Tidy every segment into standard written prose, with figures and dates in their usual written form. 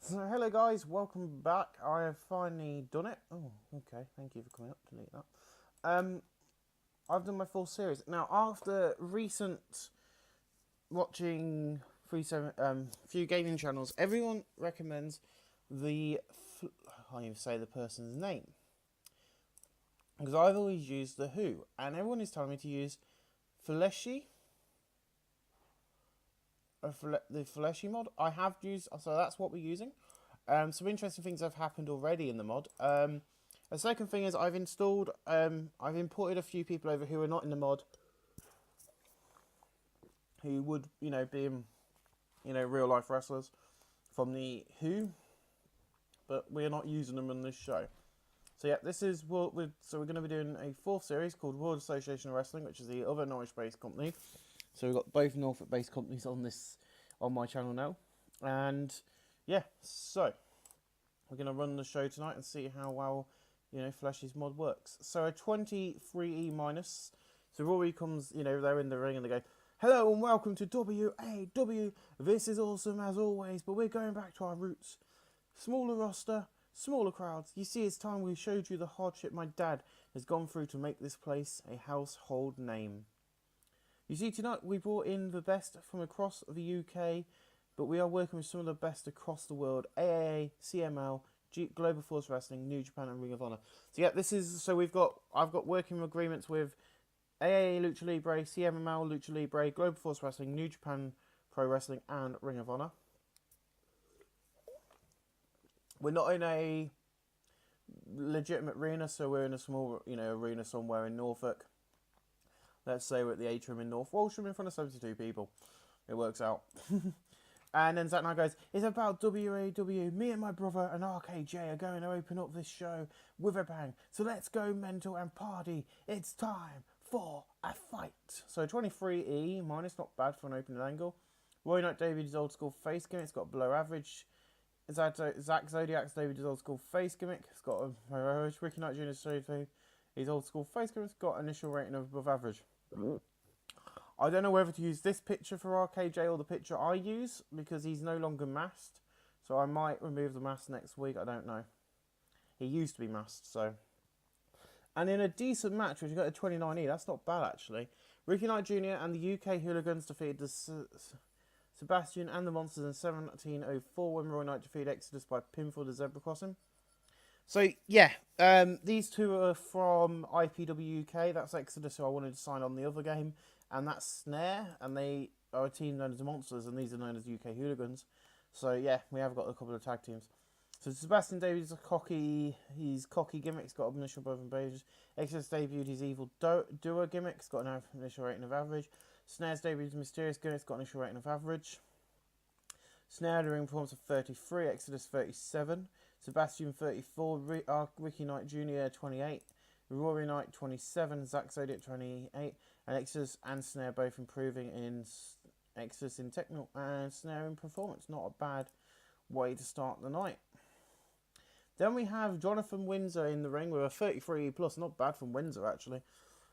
So hello guys, welcome back. I have finally done it. Oh, okay, thank you for coming up. Delete that. Um, I've done my full series. Now, after recent watching few gaming channels, everyone recommends the I can't even say the person's name because I've always used the Who, and everyone is telling me to use Fleshy. The Fleshy mod. I have used, so that's what we're using. Some interesting things have happened already in the mod. The second thing is I've imported a few people over who are not in the mod, who would, be, real life wrestlers from the Who, but we're not using them in this show. So yeah, this is what we're going to be doing a fourth series called World Association of Wrestling, which is the other Norwich-based company. So we've got both Norfolk-based companies on my channel now, and yeah, so we're going to run the show tonight and see how well, Fleshy's mod works. So a 23E minus. So Rory comes, they're in the ring and they go, "Hello and welcome to WAW. This is awesome as always, but we're going back to our roots. Smaller roster, smaller crowds. You see, it's time we showed you the hardship my dad has gone through to make this place a household name. You see, tonight we brought in the best from across the UK, but we are working with some of the best across the world: AAA, CML, Global Force Wrestling, New Japan, and Ring of Honor. So yeah, I've got working agreements with AAA Lucha Libre, CML Lucha Libre, Global Force Wrestling, New Japan Pro Wrestling, and Ring of Honor. We're not in a legitimate arena, so we're in a small, arena somewhere in Norfolk. Let's say we're at the atrium in North Walsham in front of 72 people. It works out. And then Zack Knight goes, "It's about WAW. Me and my brother and RKJ are going to open up this show with a bang. So let's go mental and party. It's time for a fight." So 23E minus, not bad for an opening angle. Roy Knight Davies' old school face gimmick. It's got below average. Zack Zodiac's Davies' old school face gimmick. It's got a Ricky Knight Jr. His old school face gimmick's got initial rating of above average. I don't know whether to use this picture for RKJ or the picture I use, because he's no longer masked. So I might remove the mask next week, I don't know. He used to be masked, so. And in a decent match, which you got a 29E, that's not bad actually. Ricky Knight Jr. and the UK Hooligans defeated the Sebastian and the Monsters in 1704 when Roy Knight defeated Exodus by pinfall the Zebra Crossing. So yeah, these two are from IPW UK. That's Exodus, who I wanted to sign on the other game, and that's Snare, and they are a team known as the Monsters, and these are known as UK Hooligans. So yeah, we have got a couple of tag teams. So Sebastian Davies is cocky gimmick. He's got initial above and pages. Exodus debuted his evil duo gimmick. It's got an initial rating of average. Snare's debuted mysterious gimmick. It's got an initial rating of average. Snare the ring performance of 33. Exodus 37. Sebastian 34, Ricky Knight Jr. 28, Rory Knight 27, Zack Zodiac 28, and Exodus and Snare both improving in Exodus in technical and Snare in performance. Not a bad way to start the night. Then we have Jonathan Windsor in the ring with a 33 plus. Not bad from Windsor actually.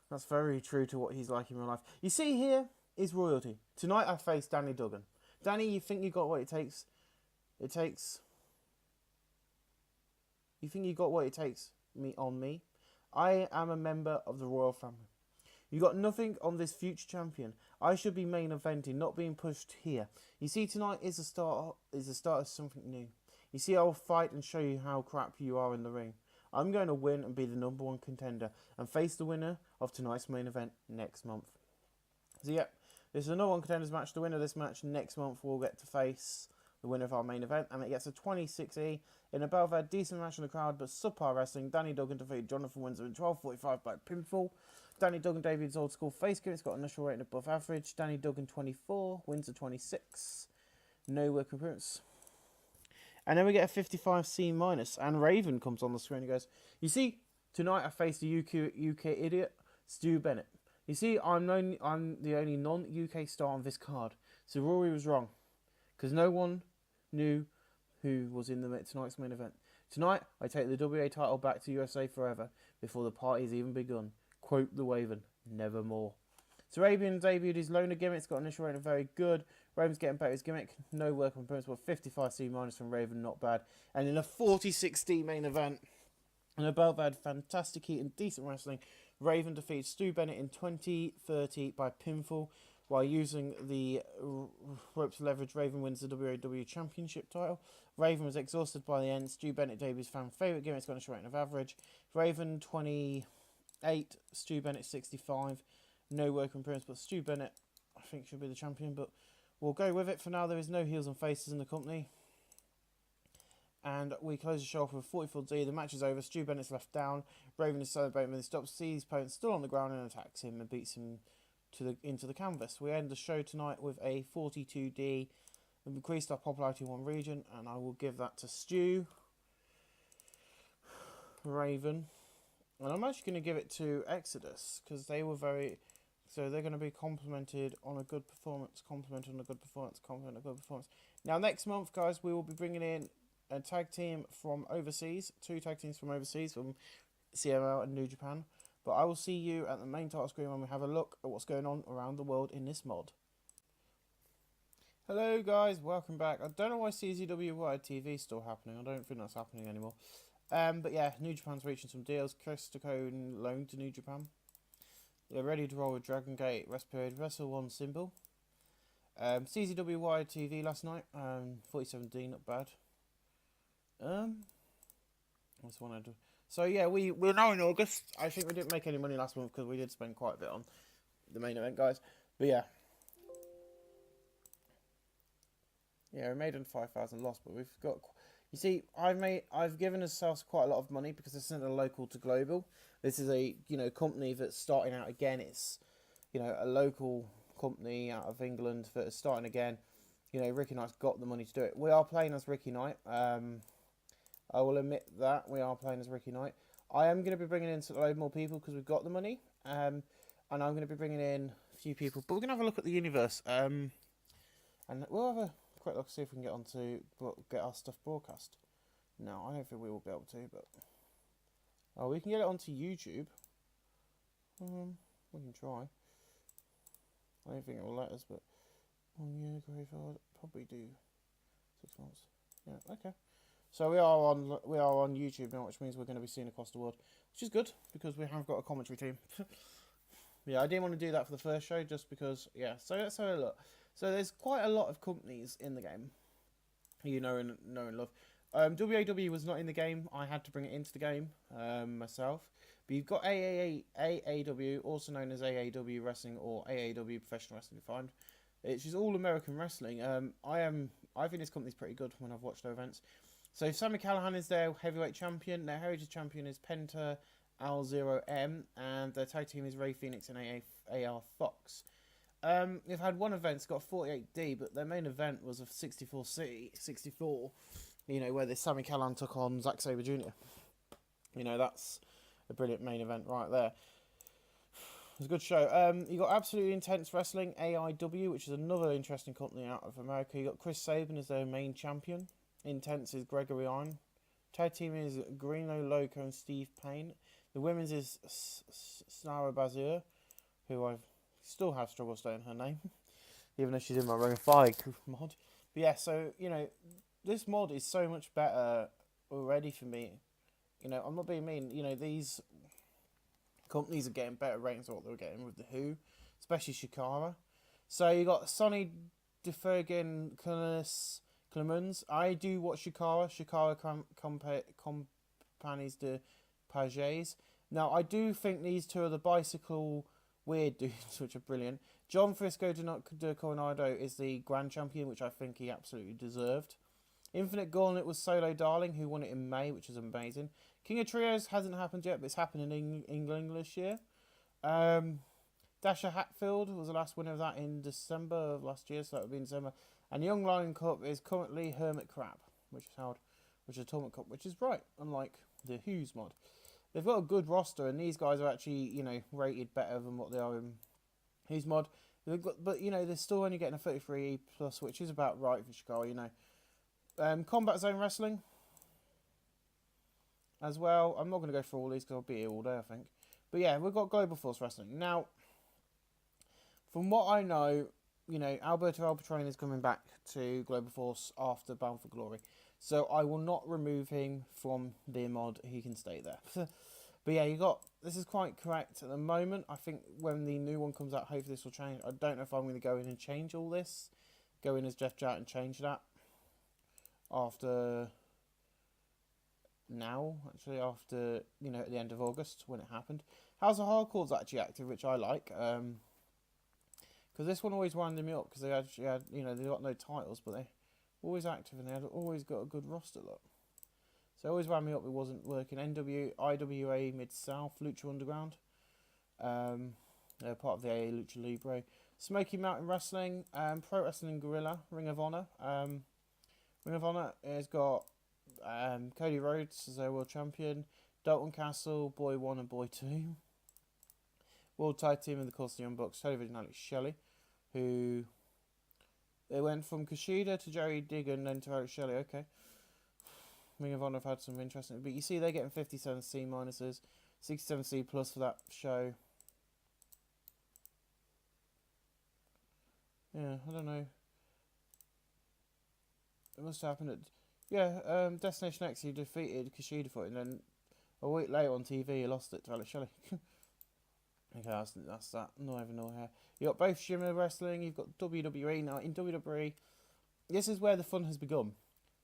That's very true to what he's like in real life. You see, here is royalty. Tonight I face Danny Duggan. Danny, you think you got what it takes? You think you got what it takes on me? I am a member of the royal family. You got nothing on this future champion. I should be main eventing, not being pushed here. You see, tonight is the start of something new. You see, I will fight and show you how crap you are in the ring. I'm going to win and be the #1 contender and face the winner of tonight's main event next month. So yeah, this is a #1 contenders match. The winner of this match next month will get to face the winner of our main event, and it gets a 26E. In a battle, a decent match in the crowd, but subpar wrestling. Danny Duggan defeated Jonathan Windsor in 12:45 by pinfall. Danny Duggan, David's old school face gimmick. It's got an initial rating above average. Danny Duggan 24, Windsor 26. No work appearance. And then we get a 55C minus, and Raven comes on the screen and goes, "You see, tonight I faced the UK idiot, Stu Bennett. You see, I'm the only non-UK star on this card. So Rory was wrong, because no one knew who was in tonight's main event. Tonight, I take the WA title back to USA forever, before the party's even begun. Quote the Waven, nevermore." So Arabian debuted his loner gimmick. It's got an initial rating of very good. Raven's getting better his gimmick. No work on principle. 55C minus from Raven, not bad. And in a 46D main event, and above had fantastic heat and decent wrestling. Raven defeats Stu Bennett in 2030 by pinfall while using the ropes leverage. Raven wins the WWE Championship title. Raven was exhausted by the end. Stu Bennett debuts fan favourite gimmick. It's got a short rating of average. Raven 28, Stu Bennett 65. No work appearance, but Stu Bennett I think should be the champion, but we'll go with it for now. There is no heels and faces in the company. And we close the show off with 44D. The match is over. Stu Bennett's left down. Raven is celebrating when he stops, sees his opponent still on the ground and attacks him and beats him into the canvas. We end the show tonight with a 42D. We've increased our popularity in one region, and I will give that to Stu, Raven, and I'm actually going to give it to Exodus because they were very. So they're going to be complimented on a good performance, complimented on a good performance, complimented on a good performance. Now next month, guys, we will be bringing in a tag team from overseas, 2 tag teams from overseas, from CML and New Japan. But I will see you at the main title screen when we have a look at what's going on around the world in this mod. Hello guys, welcome back. I don't know why CZW Wide TV is still happening. I don't think that's happening anymore. But yeah, New Japan's reaching some deals. Chris Stacone loaned to New Japan. They're ready to roll with Dragon Gate, Rest Period, Wrestle 1 symbol. CZW Wide TV last night, 47D, not bad. That's one I do. So yeah, we're now in August. I think we didn't make any money last month because we did spend quite a bit on the main event, guys. But yeah, we made on 5,000 loss, but we've got. You see, I've given ourselves quite a lot of money because this isn't a local to global. This is a company that's starting out again. It's a local company out of England that is starting again. Ricky Knight's got the money to do it. We are playing as Ricky Knight. I will admit that we are playing as Ricky Knight. I am going to be bringing in a load more people because we've got the money. And I'm going to be bringing in a few people. But we're going to have a look at the universe. And we'll have a quick look, see if we can get our stuff broadcast. No, I don't think we will be able to, but... Oh, we can get it onto YouTube. We can try. I don't think it will let us, but... 1 year, graveyard, probably do 6 months. Yeah, okay. So we are on YouTube now, which means we're going to be seen across the world, which is good because we have got a commentary team. Yeah, I didn't want to do that for the first show just because. Yeah, so let's have a look. So there's quite a lot of companies in the game, and love. WAW was not in the game. I had to bring it into the game myself. But you've got AAW, also known as AAW Wrestling or AAW Professional Wrestling Defined. It's just all American wrestling. I think this company's pretty good when I've watched their events. So Sammy Callahan is their heavyweight champion. Their heritage champion is Penta Al0M, and their tag team is Ray Phoenix and AR Fox. They've had one event, it's got 48D, but their main event was a 64, where this Sammy Callahan took on Zack Sabre Jr. That's a brilliant main event right there. It was a good show. You got Absolutely Intense Wrestling, AIW, which is another interesting company out of America. You got Chris Sabin as their main champion. Intense is Gregory Iron. Tag team is Greeno Loco and Steve Payne. The women's is Snara Bazir, who I still have struggled staying her name, even though she's in my Ring 5 mod. But yeah, so, this mod is so much better already for me. I'm not being mean. These companies are getting better ratings than what they were getting with the Who, especially Shikara. So you got Sonny DeFergen Clemens. I do watch Shikara Compagnies de Pages. Now, I do think these two are the bicycle weird dudes, which are brilliant. John Frisco de Coronado is the grand champion, which I think he absolutely deserved. Infinite Gauntlet was Solo Darling, who won it in May, which is amazing. King of Trios hasn't happened yet, but it's happening in England this year. Dasher Hatfield was the last winner of that in December of last year, so that would be in December. And Young Lion Cup is currently Hermit Crab, which is a tournament cup, which is right, unlike the Who's mod. They've got a good roster, and these guys are actually, rated better than what they are in Who's mod. But they're still only getting a 33 plus, which is about right for Chicago, Combat Zone Wrestling as well. I'm not going to go through all these because I'll be here all day, I think. But yeah, we've got Global Force Wrestling. Now, from what I know, you know, Alberto El Patron is coming back to Global Force after Bound for Glory. So I will not remove him from the mod. He can stay there. But yeah, this is quite correct at the moment. I think when the new one comes out, hopefully this will change. I don't know if I'm going to go in and change all this. Go in as Jeff Jarrett and change that. After, you know, at the end of August when it happened. House of Hardcore's actually active, which I like. Because this one always winded me up because they actually had, you know, they got no titles, but they always active and they had always got a good roster look. So it always wound me up it wasn't working. IWA Mid-South, Lucha Underground. They're part of the AA Lucha Libre. Smoky Mountain Wrestling, Pro Wrestling Guerrilla, Ring of Honor. Ring of Honor has got Cody Rhodes as their world champion. Dalton Castle, Boy 1 and Boy 2. World Tag Team in the course of the Young Bucks, Television and Alex Shelley, who they went from Kushida to Jerry Diggin, then to Alex Shelley. Okay. Ring of Honor have had some interesting, but you see they're getting 57 C minuses, 67 C plus for that show. Yeah, I don't know. It must have happened at Destination X. He defeated Kushida for it, and then a week later on TV he lost it to Alex Shelley. Okay, that's that. Not even know how. You got both Shimmer Wrestling. You've got WWE now. In WWE, this is where the fun has begun.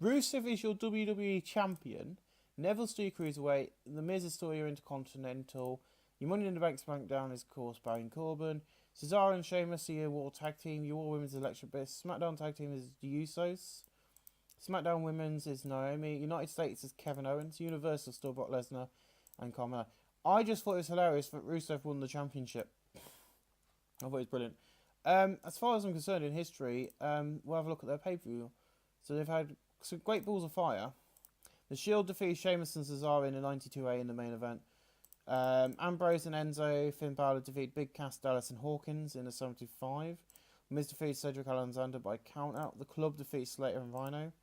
Rusev is your WWE champion. Neville's still your cruiserweight. The Miz is still your intercontinental. Your Money in the Bank SmackDown is, of course, Baron Corbin. Cesaro and Sheamus are your War Tag Team. Your War Women's Electric Bliss. SmackDown Tag Team is the Usos. SmackDown Women's is Naomi. United States is Kevin Owens. Universal still Brock Lesnar and Carmella. I just thought it was hilarious that Rusev won the championship. I thought it was brilliant. As far as I'm concerned, in history, we'll have a look at their pay-per-view. So they've had some great balls of fire. The Shield defeated Sheamus and Cesaro in the 92A in the main event. Ambrose and Enzo, Finn Balor defeated Big Cass, Dallas and Hawkins in the 75. Miz defeated Cedric Alexander by count-out. The Club defeated Slater and Rhino.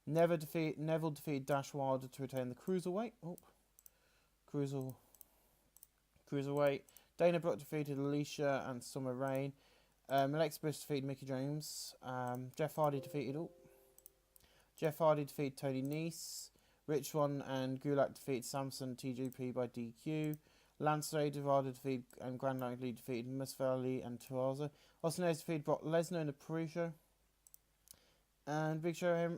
Neville defeated Dash Wilder to retain the Cruiserweight. Cruiserweight. Dana Brooke defeated Alicia and Summer Rain. Alexa Bliss defeated Mickie James. Jeff Hardy defeated Tony Nese. Rich Swann and Gulak defeated Samson TJP by DQ. Lance Devada defeated and Grand Lee defeated Musfali and Taraza. Austin Aries defeated Brock Lesnar in the pre-show. And Big Show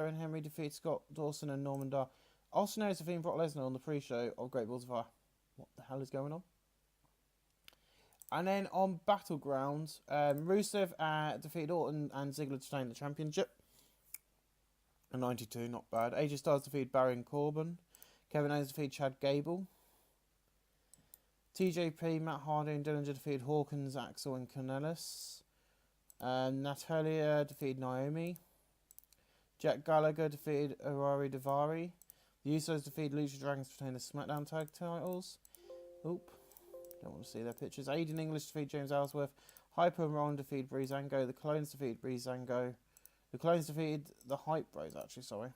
and Henry defeated Scott Dawson and Norman Dar. Austin Aries defeated Brock Lesnar on the pre-show of Great Balls of Fire. What the hell is going on? And then on Battlegrounds, Rusev defeated Orton and Ziggler to retain the championship. A 92, not bad. AJ Styles defeated Baron Corbin. Kevin Owens defeated Chad Gable. TJP, Matt Hardy and Dillinger defeated Hawkins, Axel and Canellis. Natalia defeated Naomi. Jack Gallagher defeated Arari Davari. The Usos defeated Lucha Dragons to retain the SmackDown tag titles. Oop. Don't want to see their pictures. Aiden English defeated James Ellsworth. Hyper and Ron defeated Breezango. The Clones defeated Breezango. The Clones defeated the Hype Bros, actually, sorry.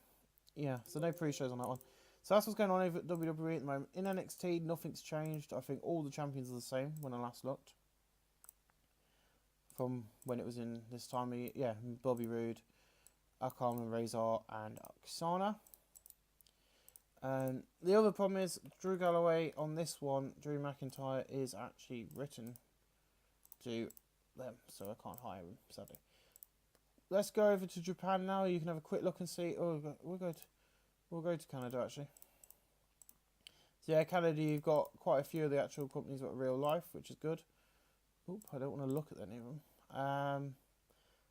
Yeah, so no pre-shows on that one. So that's what's going on over at WWE at the moment. In NXT, nothing's changed. I think all the champions are the same when I last looked. From when it was in this time of year. Yeah, Bobby Roode, Akam and Razor and Oksana. The other problem is Drew Galloway on this one, Drew McIntyre, is actually written to them, so I can't hire him, sadly. Let's go over to Japan now. You can have a quick look and see. Oh, we'll go to Canada actually. So yeah, Canada, you've got quite a few of the actual companies that are real life, which is good. Oop, I don't want to look at any of them.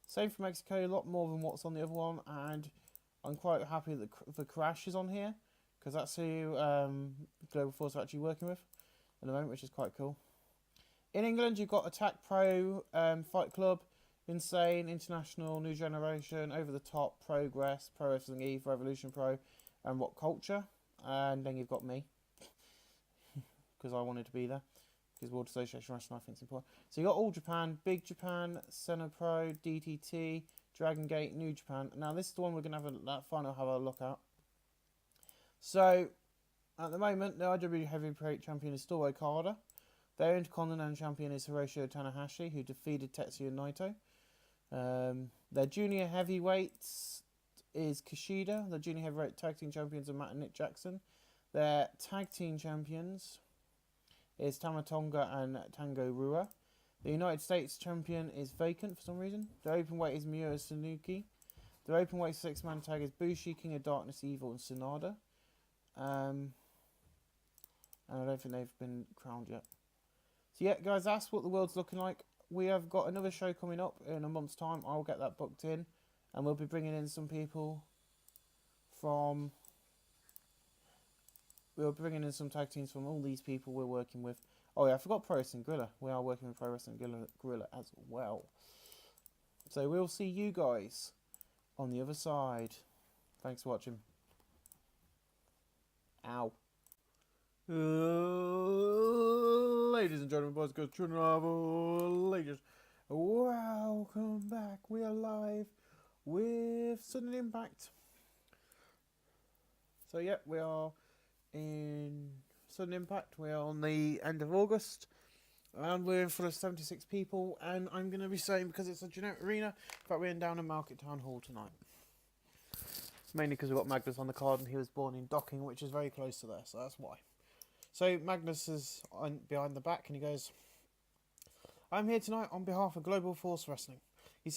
Same for Mexico, a lot more than what's on the other one, and I'm quite happy that the Crash is on here, because that's who Global Force are actually working with at the moment, which is quite cool. In England, you've got Attack Pro, Fight Club, Insane, International, New Generation, Over the Top, Progress, Pro Wrestling Eve, Revolution Pro, and What Culture. And then you've got me, because I wanted to be there, because World Association Wrestling I think is important. So you got All Japan, Big Japan, Senna Pro, DTT, Dragon Gate, New Japan. Now this is the one we're going to have have a look at. So at the moment, the IW Heavyweight Champion is still Okada. Their Intercontinental Champion is Hiroshi Tanahashi, who defeated Tetsuya Naito. Their junior heavyweights is Kushida. The junior heavyweight tag team champions are Matt and Nick Jackson. Their tag team champions is Tamatonga and Tango Rua. The United States champion is vacant for some reason. The openweight is Miura Sanuki. The openweight six-man tag is Bushi, King of Darkness, Evil, and Sonada. And I don't think they've been crowned yet. So yeah, guys, that's what the world's looking like. We have got another show coming up in a month's time. I'll get that booked in. And we'll be bringing in some people from... We'll be bringing in some tag teams from all these people we're working with. Oh yeah, I forgot Pro Wrestling Guerrilla. We are working with Pro Wrestling Guerrilla as well. So we'll see you guys on the other side. Thanks for watching. Ow. Ladies and gentlemen, boys, girls, children of all ages, welcome back. We are live with Sudden Impact. So yeah, we are in Sudden Impact. We are on the end of August, and we're in front of 76 people. And I'm going to be saying, because it's a generic arena, that we're in down in Market Town Hall tonight. It's mainly because we've got Magnus on the card, and he was born in Docking, which is very close to there, so that's why. So Magnus is behind the back, and he goes, "I'm here tonight on behalf of Global Force Wrestling. You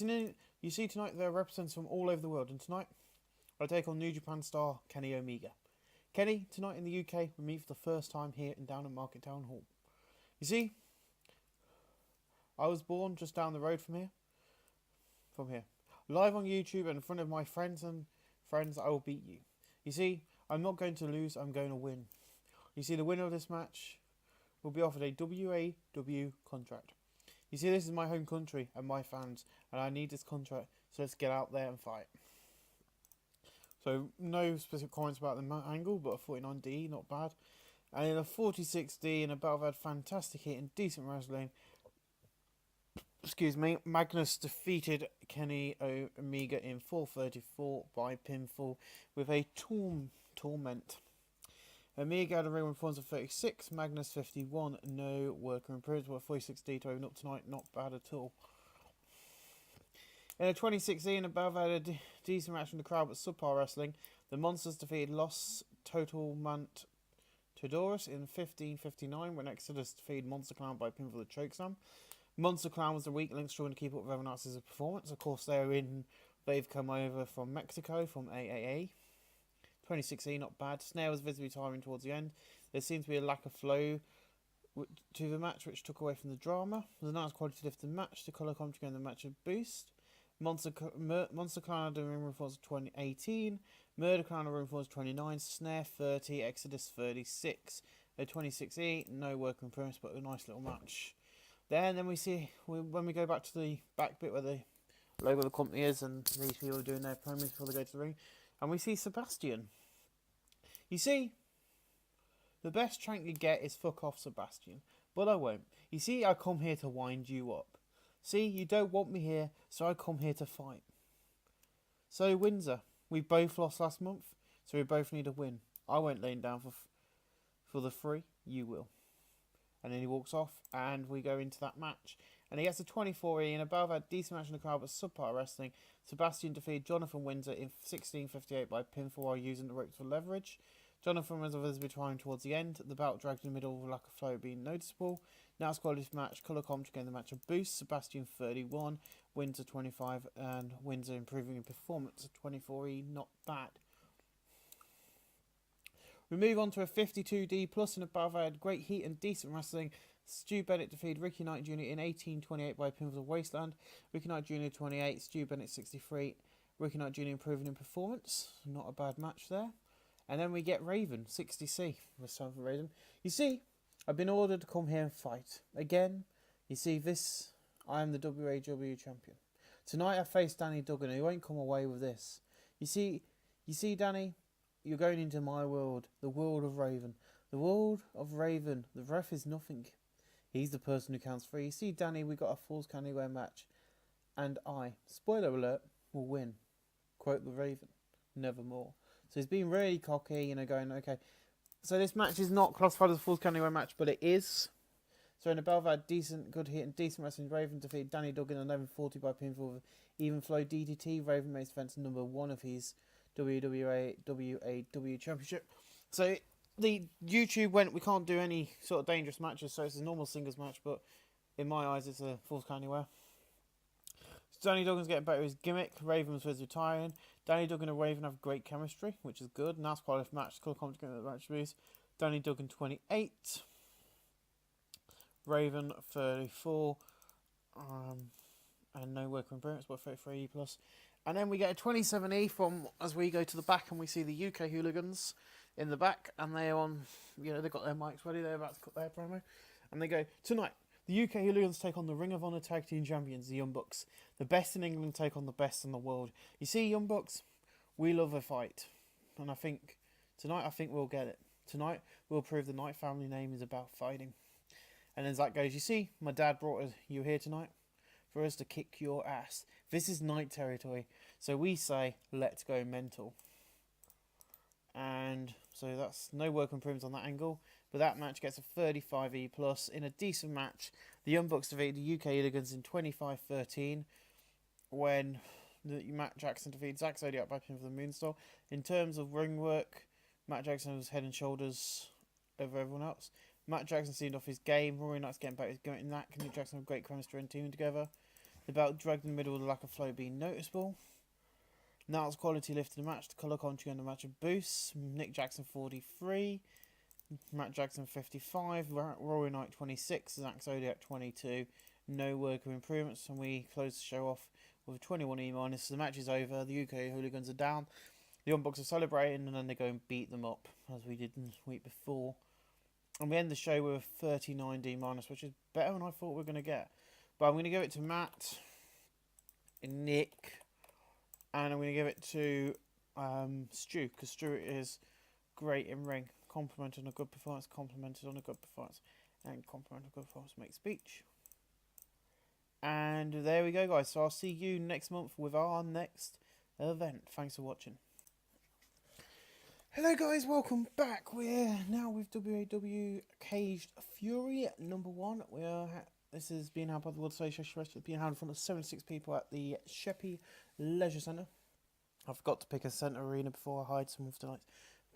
see tonight there are representatives from all over the world, and tonight I take on New Japan star Kenny Omega. Kenny, tonight in the UK, we meet for the first time here in down at Market Town Hall. You see, I was born just down the road from here. Live on YouTube and in front of my friends, I will beat you. You see, I'm not going to lose, I'm going to win. You see, the winner of this match will be offered a WAW contract. You see, this is my home country and my fans, and I need this contract, so let's get out there and fight." So, no specific comments about the angle, but a 49D, not bad. And in a 46D, in a battle, I've had fantastic heat and decent wrestling. Magnus defeated Kenny Omega in 4:34 by pinfall with a torment. Omega had a ring performance of 36, Magnus 51, no worker improvements, but 46D to open up tonight, not bad at all. In a 2016, above had a decent match from the crowd, but subpar wrestling. The Monsters defeated Los Totalmente Teodorus in 15:59, when Exodus defeated Monster Clown by pinfall with a chokeslam. Monster Clown was the weak link trying to keep up with everyone else's performance. Of course, they've come over from Mexico, from AAA. 2016, not bad. Snare was visibly tiring towards the end. There seemed to be a lack of flow to the match, which took away from the drama. It was a nice quality lifted match. The colour commentary in the match a boost. Monster Clown had a ring performance of 2018. Murder Clown had a ring performance of 29. Snare 30. Exodus 36. A 2016, no work in progress, but a nice little match. Then we see, when we go back to the back bit where the logo of the company is, and these people are doing their promos before they go to the ring, and we see Sebastian. You see, the best chant you get is "fuck off, Sebastian," but I won't. You see, I come here to wind you up. See, you don't want me here, so I come here to fight. So Windsor, we both lost last month, so we both need a win. I won't lay down for the free, you will. And then he walks off, and we go into that match. And he gets a 24E, and above had decent match in the crowd, but subpar wrestling. Sebastian defeated Jonathan Windsor in 16:58 by pinfall while using the ropes for leverage. Jonathan was visibly trying towards the end. The bout dragged in the middle with lack of flow being noticeable. Now quality match, colour commentary gave the match a boost. Sebastian 31, Windsor 25, and Windsor improving in performance. 24E, not bad. We move on to a 52D plus, and above had great heat and decent wrestling. Stu Bennett defeated Ricky Knight Jr. in 18:28 by pinfall of Wasteland. Ricky Knight Jr. 28, Stu Bennett 63. Ricky Knight Jr. improving in performance. Not a bad match there. And then we get Raven, 60C. This time for Raven. You see, I've been ordered to come here and fight. Again, you see this, I am the WAW champion. Tonight I face Danny Duggan, and he won't come away with this. You see, Danny, you're going into my world, the world of Raven. The world of Raven, the ref is nothing. He's the person who counts free. You see, Danny, we got a Falls Can Anywhere match, and I, spoiler alert, will win. Quote the Raven, nevermore. So he's being really cocky, going, okay. So this match is not classified as a Falls Can Anywhere match, but it is. So in the Belvad, decent, good hit and decent wrestling. Raven defeated Danny Duggan in 11:40 by pinfall Even flow DDT. Raven makes defense number 1 of his WAW Championship. So the YouTube went, we can't do any sort of dangerous matches, so it's a normal singles match, but in my eyes it's a Falls Count Anywhere. Danny Duggan's getting better with his gimmick. Raven's was retiring. Danny Duggan and Raven have great chemistry, which is good. Nice quality match. Cool comment to get the match boost. Danny Duggan 28. Raven 34. And no work improvements, but 33 plus. And then we get a 27E from, as we go to the back and we see the UK Hooligans in the back, and they're on, they've got their mics ready, they're about to cut their promo, and they go, tonight, the UK Hooligans take on the Ring of Honor Tag Team Champions, the Young Bucks. The best in England take on the best in the world. You see, Young Bucks, we love a fight, and I think, tonight, we'll get it. Tonight, we'll prove the Knight family name is about fighting. And then Zach goes, you see, my dad brought you here tonight for us to kick your ass. This is Knight territory. So we say, let's go mental. And so that's no work improvements on that angle. But that match gets a 35E plus in a decent match. The Young Bucks defeated the UK Hooligans in 25-13 when Matt Jackson defeated Zack Zodiac by pin for the Moonsault. In terms of ring work, Matt Jackson was head and shoulders over everyone else. Matt Jackson seemed off his game. Rory Knight's getting better. He's going in that. Kenny Jackson have great chemistry and teaming together. The belt dragged in the middle with the lack of flow being noticeable. Now's quality lifted the match. The colour commentary on the match of boosts. Nick Jackson 43. Matt Jackson 55. Rory Knight 26. Zack Zodiac 22. No work of improvements. And we close the show off with a 21E minus. The match is over. The UK Hooligans are down. The Young Bucks are celebrating, and then they go and beat them up, as we did the week before. And we end the show with a 39D minus, which is better than I thought we were going to get. But I'm going to give it to Matt, and Nick, and I'm going to give it to Stu, because Stu is great in ring. Complimented on a good performance, complimented on a good performance, and complimented on a good performance makes speech. And there we go, guys. So I'll see you next month with our next event. Thanks for watching. Hello guys, welcome back. We're now with WAW Caged Fury number 1. This is being held by the World Association. It's being held in front of 76 people at the Sheppey Leisure Centre. I forgot to pick a centre arena before I hide some of tonight's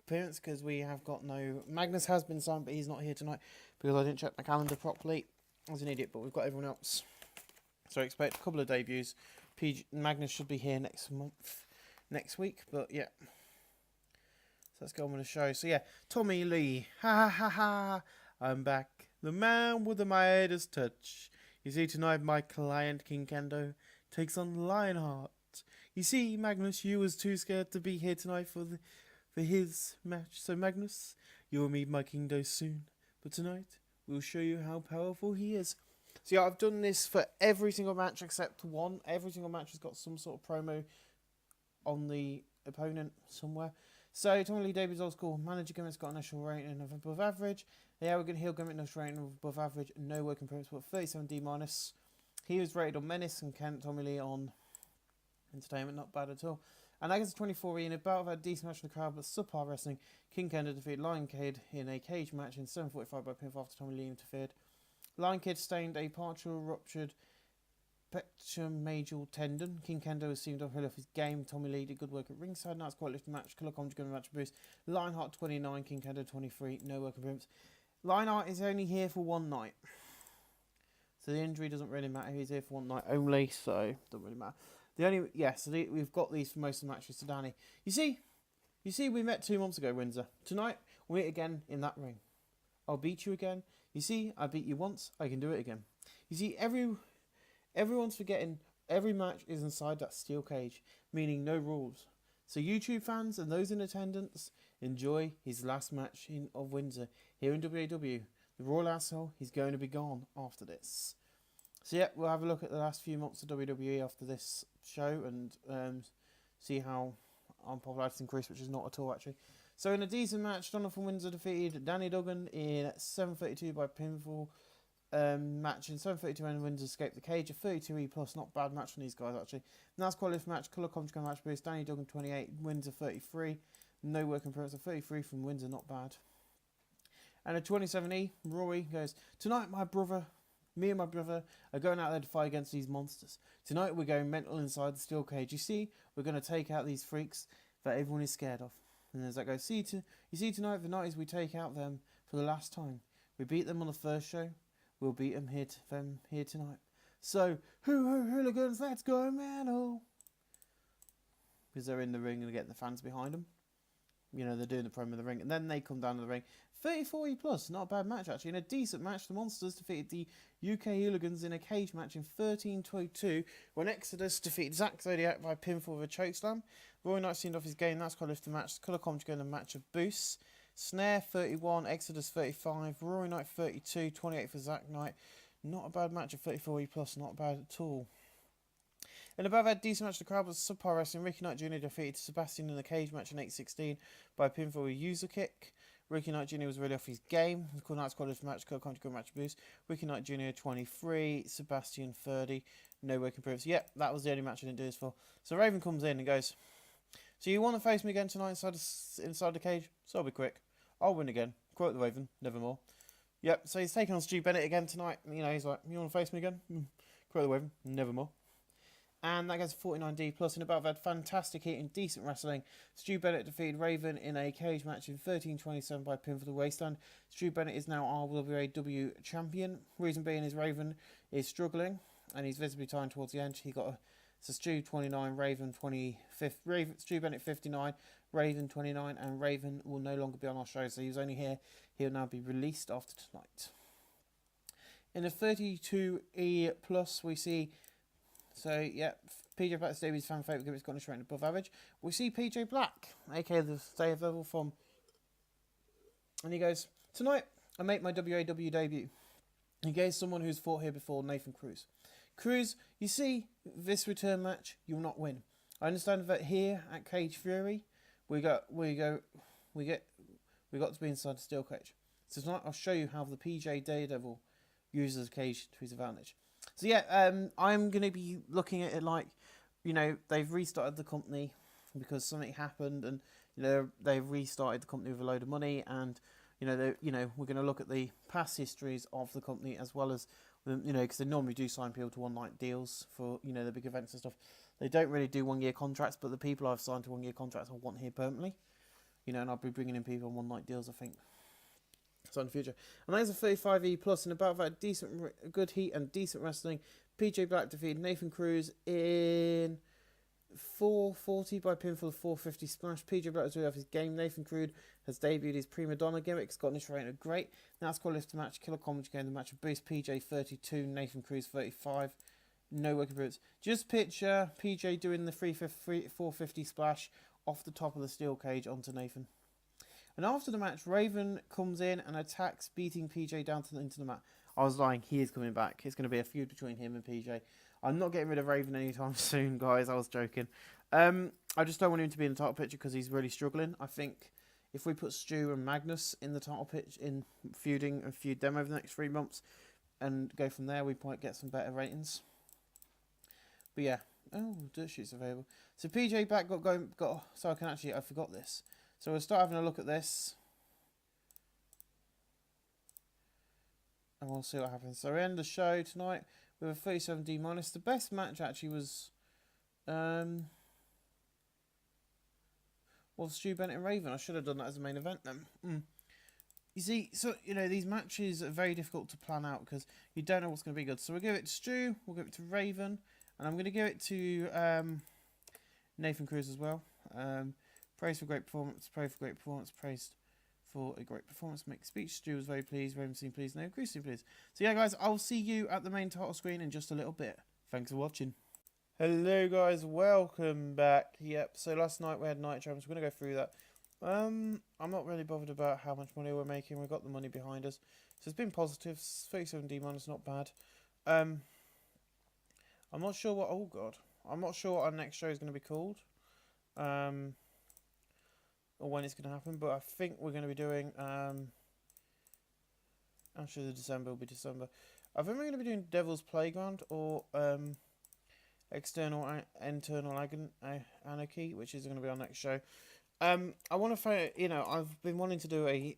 appearance, because we have got no... Magnus has been signed, but he's not here tonight because I didn't check my calendar properly. I was an idiot, but we've got everyone else. So I expect a couple of debuts. Magnus should be here next week, but yeah. So let's go on with the show. So yeah, Tommy Lee. Ha ha ha ha. I'm back. The man with the Midas touch. You see, tonight my client King Kendo takes on Lionheart. You see, Magnus, you was too scared to be here tonight for his match. So Magnus, you will meet my Kendo soon. But tonight, we'll show you how powerful he is. So yeah, I've done this for every single match except one. Every single match has got some sort of promo on the opponent somewhere. So, Tommy Lee debuts old school. Manager gimmick's got an initial rating of above average. The arrogant heel gimmick initial rating of above average. No work improvements, but 37D minus. He was rated on Menace and Tommy Lee on Entertainment. Not bad at all. And that gets a 24E in a bout of a decent match in the crowd, but subpar wrestling. King Kendo defeated Lion Kid in a cage match in 7:45 by pinfall after Tommy Lee interfered. Lion Kid sustained a partial ruptured pectoral tendon. King Kendo was seemed off his game. Tommy Lee did good work at ringside. Now it's quite a lifted match. Colour commentary given match boost. Lionheart 29, King Kendo 23. No work improvements. Lionheart is only here for one night, so the injury doesn't really matter. He's here for one night only, so it doesn't really matter. We've got these for most of the matches to Danny. You see, we met 2 months ago, Windsor. Tonight we meet again in that ring. I'll beat you again. You see, I beat you once. I can do it again. You see, everyone's forgetting every match is inside that steel cage, meaning no rules. So YouTube fans and those in attendance, enjoy his last match of Windsor here in WAW. The Royal Asshole, he's going to be gone after this. So yeah, we'll have a look at the last few months of WWE after this show and see how unpopularity increased, which is not at all actually. So in a decent match, Jonathan Windsor defeated Danny Duggan in 7:32 by pinfall. Match in 7:32 and Windsor escaped the cage. A 32E plus, not bad match from these guys actually. Nice quality match. Colour commentary match boost. Danny Duggan 28, Windsor 33. No work improvements. A 33 from Windsor, not bad. And a 27E. Rory goes, tonight my brother Me and my brother are going out there to fight against these monsters. Tonight we're going mental inside the steel cage. You see, we're going to take out these freaks that everyone is scared of. And as I go, you see tonight the night is we take out them for the last time. We beat them on the first show. We'll beat them here tonight. So, hooligans, let's go mental. Because they're in the ring and getting the fans behind them. You know, they're doing the promo in the ring. And then they come down to the ring. 30-40 plus, not a bad match actually. In a decent match, the Monsters defeated the UK Hooligans in a cage match in 13-22 when Exodus defeated Zack Zodiac by pinfall with a chokeslam. Roy Knight seemed off his game, that's quite a lift the match. Colour commentary going to match of boosts. Snare 31, Exodus 35, Roy Knight 32, 28 for Zack Knight. Not a bad match of 30-40 plus, not bad at all. In the above had decent match, the crowd was subpar wrestling. Ricky Knight Jr. defeated Sebastian in a cage match in 8-16 by pinfall with user kick. Ricky Knight Jr. was really off his game. The Cool Knight's quality for match, Colour commentary match boost. Ricky Knight Jr. 23, Sebastian 30. No work improves. Yep, that was the only match I didn't do this for. So Raven comes in and goes, so you want to face me again tonight inside the cage? So I'll be quick. I'll win again. Quote the Raven, nevermore. Yep, so he's taking on Stu Bennett again tonight. You know, he's like, you want to face me again? Quote the Raven, nevermore. And that goes to 49D plus. In about that fantastic heat and decent wrestling. Stu Bennett defeated Raven in a cage match in 13-27 by pin for the waistland. Stu Bennett is now RWAW champion. Reason being is Raven is struggling and he's visibly tired towards the end. He got so Stu 29, Raven 25, Stu Bennett 59, Raven 29, and Raven will no longer be on our show. So he was only here. He'll now be released after tonight. In the 32E plus, we see. So, yeah, PJ Black's debut is fan favourite given it's got a rating above average. We see PJ Black, aka the Stay Available from. And he goes, tonight I make my WAW debut. He gave someone who's fought here before, Nathan Cruz. Cruz, you see, this return match, you'll not win. I understand that here at Cage Fury, we got to be inside the steel cage. So tonight I'll show you how the PJ Daredevil uses the cage to his advantage. So yeah, I'm going to be looking at it like, you know, they've restarted the company because something happened, and you know they've restarted the company with a load of money, and you know we're going to look at the past histories of the company as well as you know, because they normally do sign people to one-night deals for you know the big events and stuff. They don't really do one-year contracts, but the people I've signed to one-year contracts I want here permanently. You know, and I'll be bringing in people on one-night deals, I think. So in the future. And there's a 35E plus, and about that good heat and decent wrestling. PJ Black defeated Nathan Cruz in 440 by pinfall of 450 splash. PJ Black was really off his game. Nathan Cruz has debuted his Prima Donna gimmick. It's got an rating of great. Now it's qualified to match. Killer Comedy game the match of boost. PJ 32, Nathan Cruz 35. No working boots. Just picture PJ doing the 450 splash off the top of the steel cage onto Nathan. And after the match, Raven comes in and attacks, beating PJ down into the mat. I was lying, he is coming back. It's going to be a feud between him and PJ. I'm not getting rid of Raven anytime soon, guys. I was joking. I just don't want him to be in the title picture because he's really struggling. I think if we put Stu and Magnus in the title pitch, in feuding and feud them over the next 3 months and go from there, we might get some better ratings. But yeah. Oh, dirt sheet's available. So PJ Black so I forgot this. So we'll start having a look at this. And we'll see what happens. So we end the show tonight with a 37D minus. The best match actually was Stu Bennett and Raven. I should have done that as a main event then. You see, so you know these matches are very difficult to plan out because you don't know what's going to be good. So we'll give it to Stu, we'll give it to Raven, and I'm going to give it to Nathan Cruz as well. Praise for great performance, praise for great performance, praised for a great performance. Make speech. Stu was very pleased, Raven seemed pleased, no, Cruz seemed pleased. So yeah guys, I'll see you at the main title screen in just a little bit. Thanks for watching. Hello guys, welcome back. Yep, so last night we had Nitro, so we're going to go through that. I'm not really bothered about how much money we're making, we've got the money behind us. So it's been positive, 37D minus, not bad. I'm not sure what, oh god, I'm not sure what our next show is going to be called. Or when it's going to happen, but I think we're going to be doing, actually the December will be December. I think we're going to be doing Devil's Playground or Internal Anarchy, which is going to be our next show. I want to find, you know, I've been wanting to do a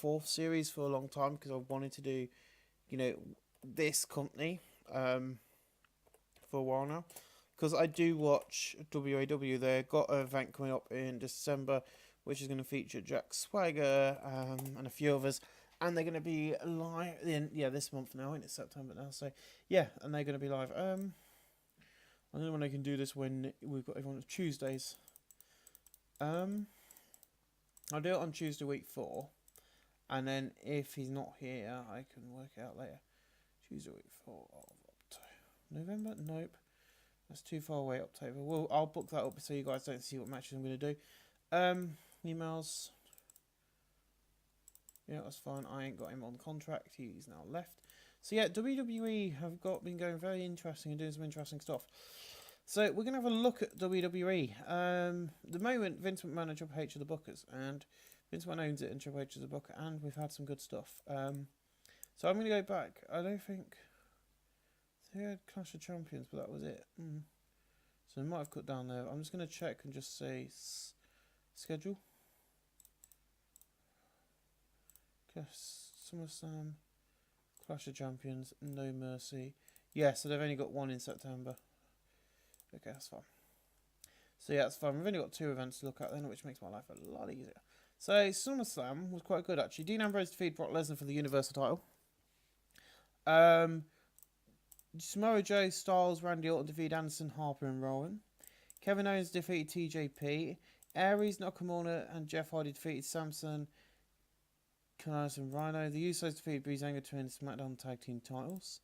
4th series for a long time because I've wanted to do, you know, this company for a while now, because I do watch WAW. They've got an event coming up in December, which is going to feature Jack Swagger and a few others, and they're going to be live in this month now, and it's September now. So yeah, and they're going to be live. I don't know when I can do this when we've got everyone on Tuesdays. I'll do it on Tuesday week 4, and then if he's not here, I can work it out later. Tuesday week 4 of November? Nope. That's too far away, October. Well, I'll book that up so you guys don't see what matches I'm going to do. Emails. Yeah, that's fine. I ain't got him on contract. He's now left. So yeah, WWE have been going very interesting and doing some interesting stuff. So we're going to have a look at WWE. The moment, Vince McMahon and Triple H are the bookers, and Vince McMahon owns it and Triple H is the booker, and we've had some good stuff. So I'm going to go back. I don't think they had Clash of Champions, but that was it. So I might have cut down there. I'm just going to check and just say schedule. SummerSlam, Clash of Champions, No Mercy. Yeah, so they've only got one in September. Okay, that's fine. So yeah, that's fine. We've only got 2 events to look at then, which makes my life a lot easier. So SummerSlam was quite good actually. Dean Ambrose defeated Brock Lesnar for the Universal title. Samoa Joe, Styles, Randy Orton defeated Anderson, Harper and Rowan. Kevin Owens defeated TJP. Aries, Nakamura and Jeff Hardy defeated Samson, Kanaris and Rhino. The Usos defeated Breezango to win the SmackDown Tag Team titles.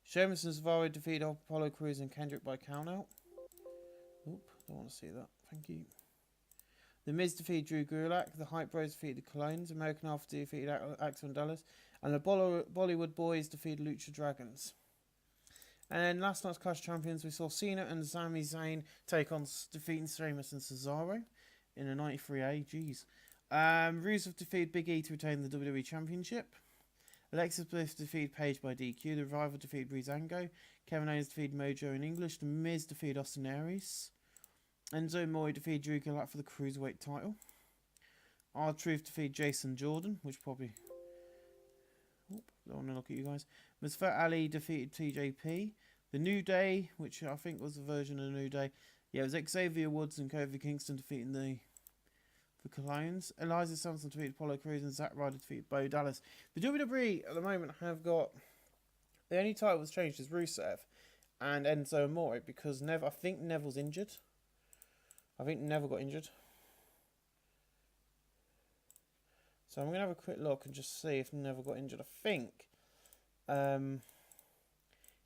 Sheamus and Cesaro defeated Apollo Crews and Kendrick by countout. Oop, don't want to see that. Thank you. The Miz defeated Drew Gulak. The Hype Bros defeated the Clones. American Alpha defeated Axel and Dallas. And the Bollywood Boys defeated Lucha Dragons. And then last night's Clash Champions, we saw Cena and Sami Zayn take on defeating Sheamus and Cesaro in a 93A. Jeez. Rusev defeated Big E to retain the WWE Championship. Alexa Bliss defeated Paige by DQ. The Revival defeated Breezango. Kevin Owens defeated Mojo in English. The Miz defeated Austin Aries. Enzo Amore defeated Drew Gulak for the Cruiserweight title. R-Truth defeated Jason Jordan, which probably... don't want to look at you guys. Mustafa Ali defeated TJP. The New Day, which I think was a version of the New Day. Yeah, it was Xavier Woods and Kofi Kingston defeating the Clones. Eliza Sampson defeated Apollo Crews and Zack Ryder defeated Bo Dallas. The WWE at the moment have got... The only title that's changed is Rusev and Enzo Amore because I think Neville's injured. I think Neville got injured. So I'm going to have a quick look and just see if Neville got injured. I think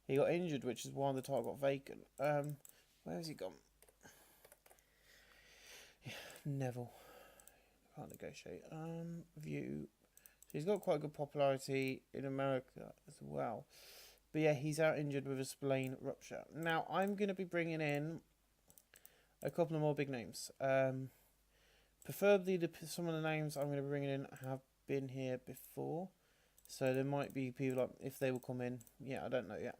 he got injured, which is why the title got vacant. Where has he gone? Yeah, Neville. Can't negotiate. View. So he's got quite good popularity in America as well. But yeah, he's out injured with a spleen rupture. Now, I'm going to be bringing in a couple of more big names. Preferably some of the names I'm going to be bringing in have been here before. So there might be people like, if they will come in. Yeah, I don't know yet.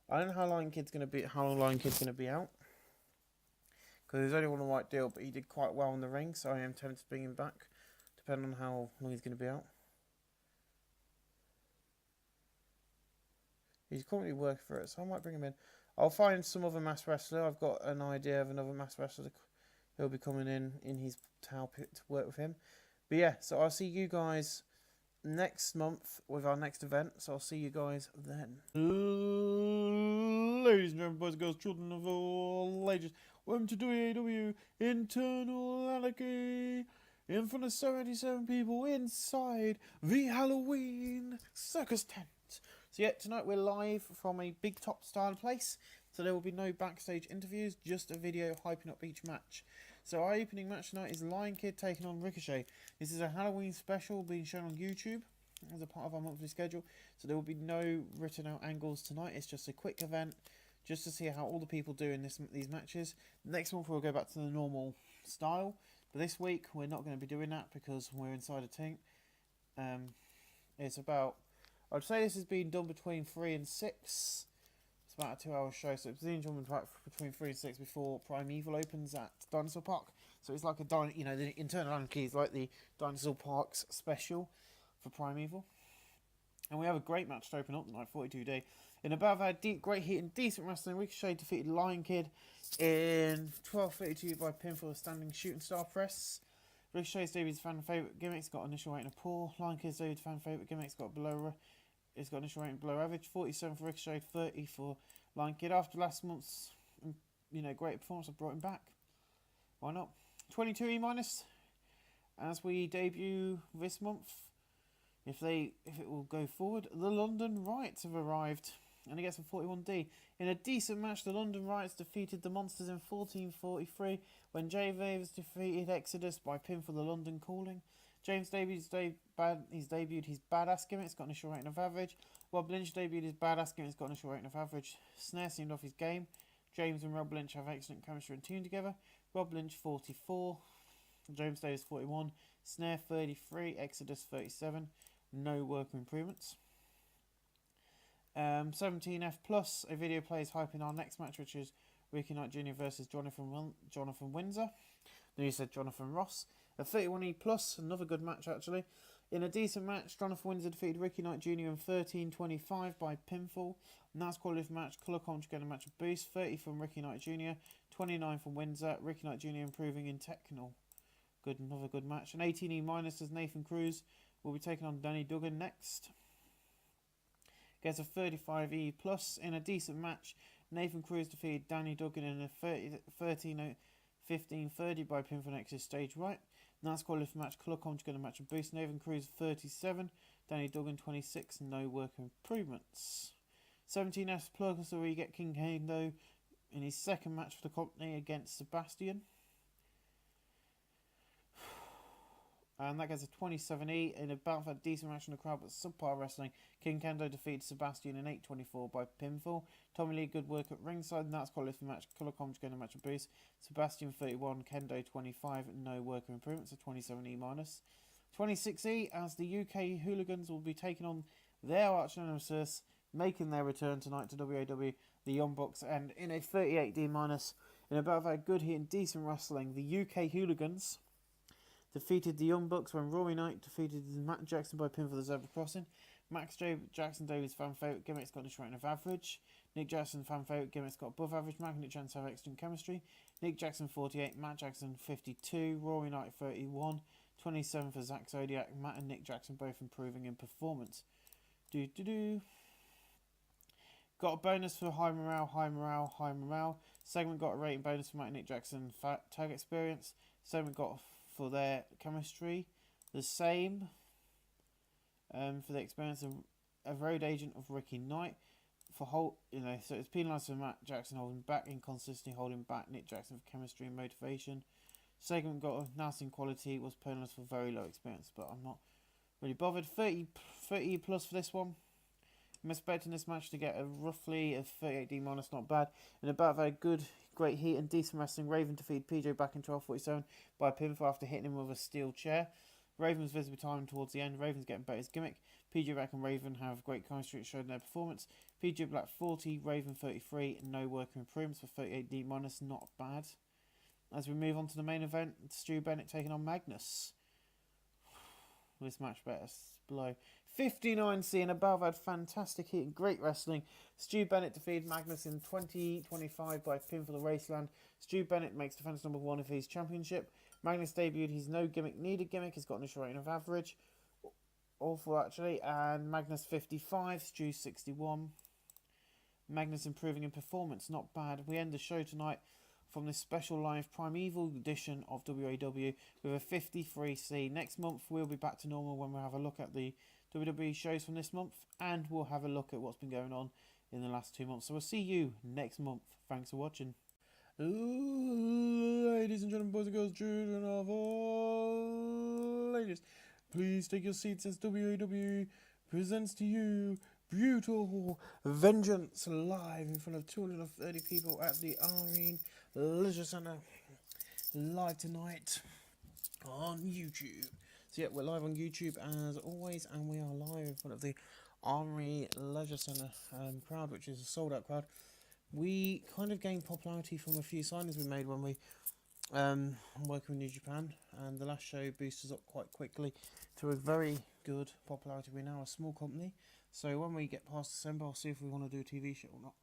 I don't know how long Lion Kid's going to be out. Because there's only one white deal, but he did quite well in the ring, so I am tempted to bring him back, depending on how long he's going to be out. He's currently working for it, so I might bring him in. I'll find some other mass wrestler. I've got an idea of another mass wrestler who'll be coming in his towel pit to work with him. But yeah, so I'll see you guys next month with our next event. So I'll see you guys then. Ladies and gentlemen, boys and girls, children of all ages, welcome to WAW Internal Anarchy. In front of 77 people inside the Halloween circus tent. So yeah, tonight we're live from a big top style place. So there will be no backstage interviews, just a video hyping up each match. So our opening match tonight is Lion Kid taking on Ricochet. This is a Halloween special being shown on YouTube as a part of our monthly schedule. So there will be no written out angles tonight. It's just a quick event just to see how all the people do in these matches. Next month we'll go back to the normal style. But this week we're not going to be doing that because we're inside a tank. It's about... I'd say this has been done between 3 and 6. It's about a 2-hour show, so it's being done between 3 and 6 before Primeval opens at Dinosaur Park. So it's like the Internal Anarchy is like the Dinosaur Parks special for Primeval. And we have a great match to open up tonight, 42D. In about our great heat and decent wrestling, Ricochet defeated Lion Kid in 12:32 by pinfall, standing shooting star press. Ricochet's debut's fan favourite gimmicks got initial rating of poor. Lion Kid's debut fan favourite gimmicks got initial rating below average. 47 for Ricochet, 30 for Lion Kid. After last month's great performance, I brought him back. Why not? 22 E- as we debut this month. If it will go forward, the London Riots have arrived, and it gets a 41D. In a decent match, the London Riots defeated the Monsters in 14:43 when James defeated Exodus by pin for the London Calling. James debuted his badass gimmicks, got an initial rating of average. Rob Lynch debuted his badass gimmicks, got an initial rating of average. Snare seemed off his game. James and Rob Lynch have excellent chemistry and tune together. Rob Lynch 44, James Davis 41, Snare 33, Exodus 37. No work improvements. 17F plus, a video plays hyping our next match, which is Ricky Knight Jr. versus Jonathan Windsor. Then you said Jonathan Ross. A 31E plus, another good match actually. In a decent match, Jonathan Windsor defeated Ricky Knight Jr. in 13:25 by pinfall. Nice quality of match. Colour commentary getting a match of boost. 30 from Ricky Knight Jr., 29 from Windsor. Ricky Knight Jr. improving in technical. Another good match. An 18E minus as Nathan Cruz will be taking on Danny Duggan next. Gets a 35E plus. In a decent match, Nathan Cruz defeated Danny Duggan in a 15:30 by pin for Nexus stage right. Nice quality for match. Colour commentary going to match a boost. Nathan Cruz 37, Danny Duggan 26. No work improvements. 17S plus, so we get King Kendo in his second match for the company against Sebastian. And that gets a 27E in about a decent match in the crowd, but subpar wrestling. King Kendo defeated Sebastian in 8:24 by pinfall. Tommy Lee, good work at ringside, and that's quality for the match. Colour commentary going to match a boost. Sebastian 31, Kendo 25, no work improvements, a 27E minus. 26E, as the UK Hooligans will be taking on their arch nemesis, making their return tonight to WAW, the Young Bucks, and in a 38D minus, in about a good hit and decent wrestling, the UK Hooligans defeated the Young Bucks when Rory Knight defeated Matt Jackson by pin for the Zebra Crossing. Jackson Daly's fan favourite gimmicks got a rating of average. Nick Jackson fan favourite gimmicks got above average. Matt and Nick Jackson have excellent chemistry. Nick Jackson 48, Matt Jackson 52, Rory Knight 31, 27 for Zach Zodiac. Matt and Nick Jackson both improving in performance. Got a bonus for high morale. Segment got a rating bonus for Matt and Nick Jackson tag experience. Segment got for their chemistry the same. For the experience of a road agent of Ricky Knight. So it's penalised for Matt Jackson holding back, inconsistency holding back Nick Jackson for chemistry and motivation. Segment got a nasty quality, was penalised for very low experience, but I'm not really bothered. 30 plus for this one. I'm expecting this match to get roughly a 38D minus, not bad. And about very great heat and decent wrestling. Raven defeated PJ back in 12:47 by pinfall after hitting him with a steel chair. Raven's visible time towards the end. Raven's getting better his gimmick. PJ Black and Raven have great chemistry showed in their performance. PJ Black 40, Raven 33, no work improvements for 38D minus, not bad. As we move on to the main event, Stu Bennett taking on Magnus. This match better blow. 59C and above had fantastic heat and great wrestling. Stu Bennett defeated Magnus in 20:25 by pin for the Raceland. Stu Bennett makes defense number 1 of his championship. Magnus debuted his no gimmick needed gimmick. He's got an initial rating of average. Awful actually. And Magnus 55, Stu 61. Magnus improving in performance, not bad. We end the show tonight from this special live Primeval edition of WAW with a 53C. Next month we'll be back to normal when we'll have a look at the WWE shows from this month, and we'll have a look at what's been going on in the last 2 months. So we'll see you next month. Thanks for watching. Ladies and gentlemen, boys and girls, children of all ladies, please take your seats as WAW presents to you Brutal Vengeance live in front of 230 people at the Arene Leisure Centre, live tonight on YouTube. So yeah, we're live on YouTube as always, and we are live in front of the Armory Leisure Centre crowd, which is a sold out crowd. We kind of gained popularity from a few signings we made when we I'm working with New Japan, and the last show boosted us up quite quickly to a very good popularity. We're now a small company, so when we get past December, I'll see if we want to do a TV show or not.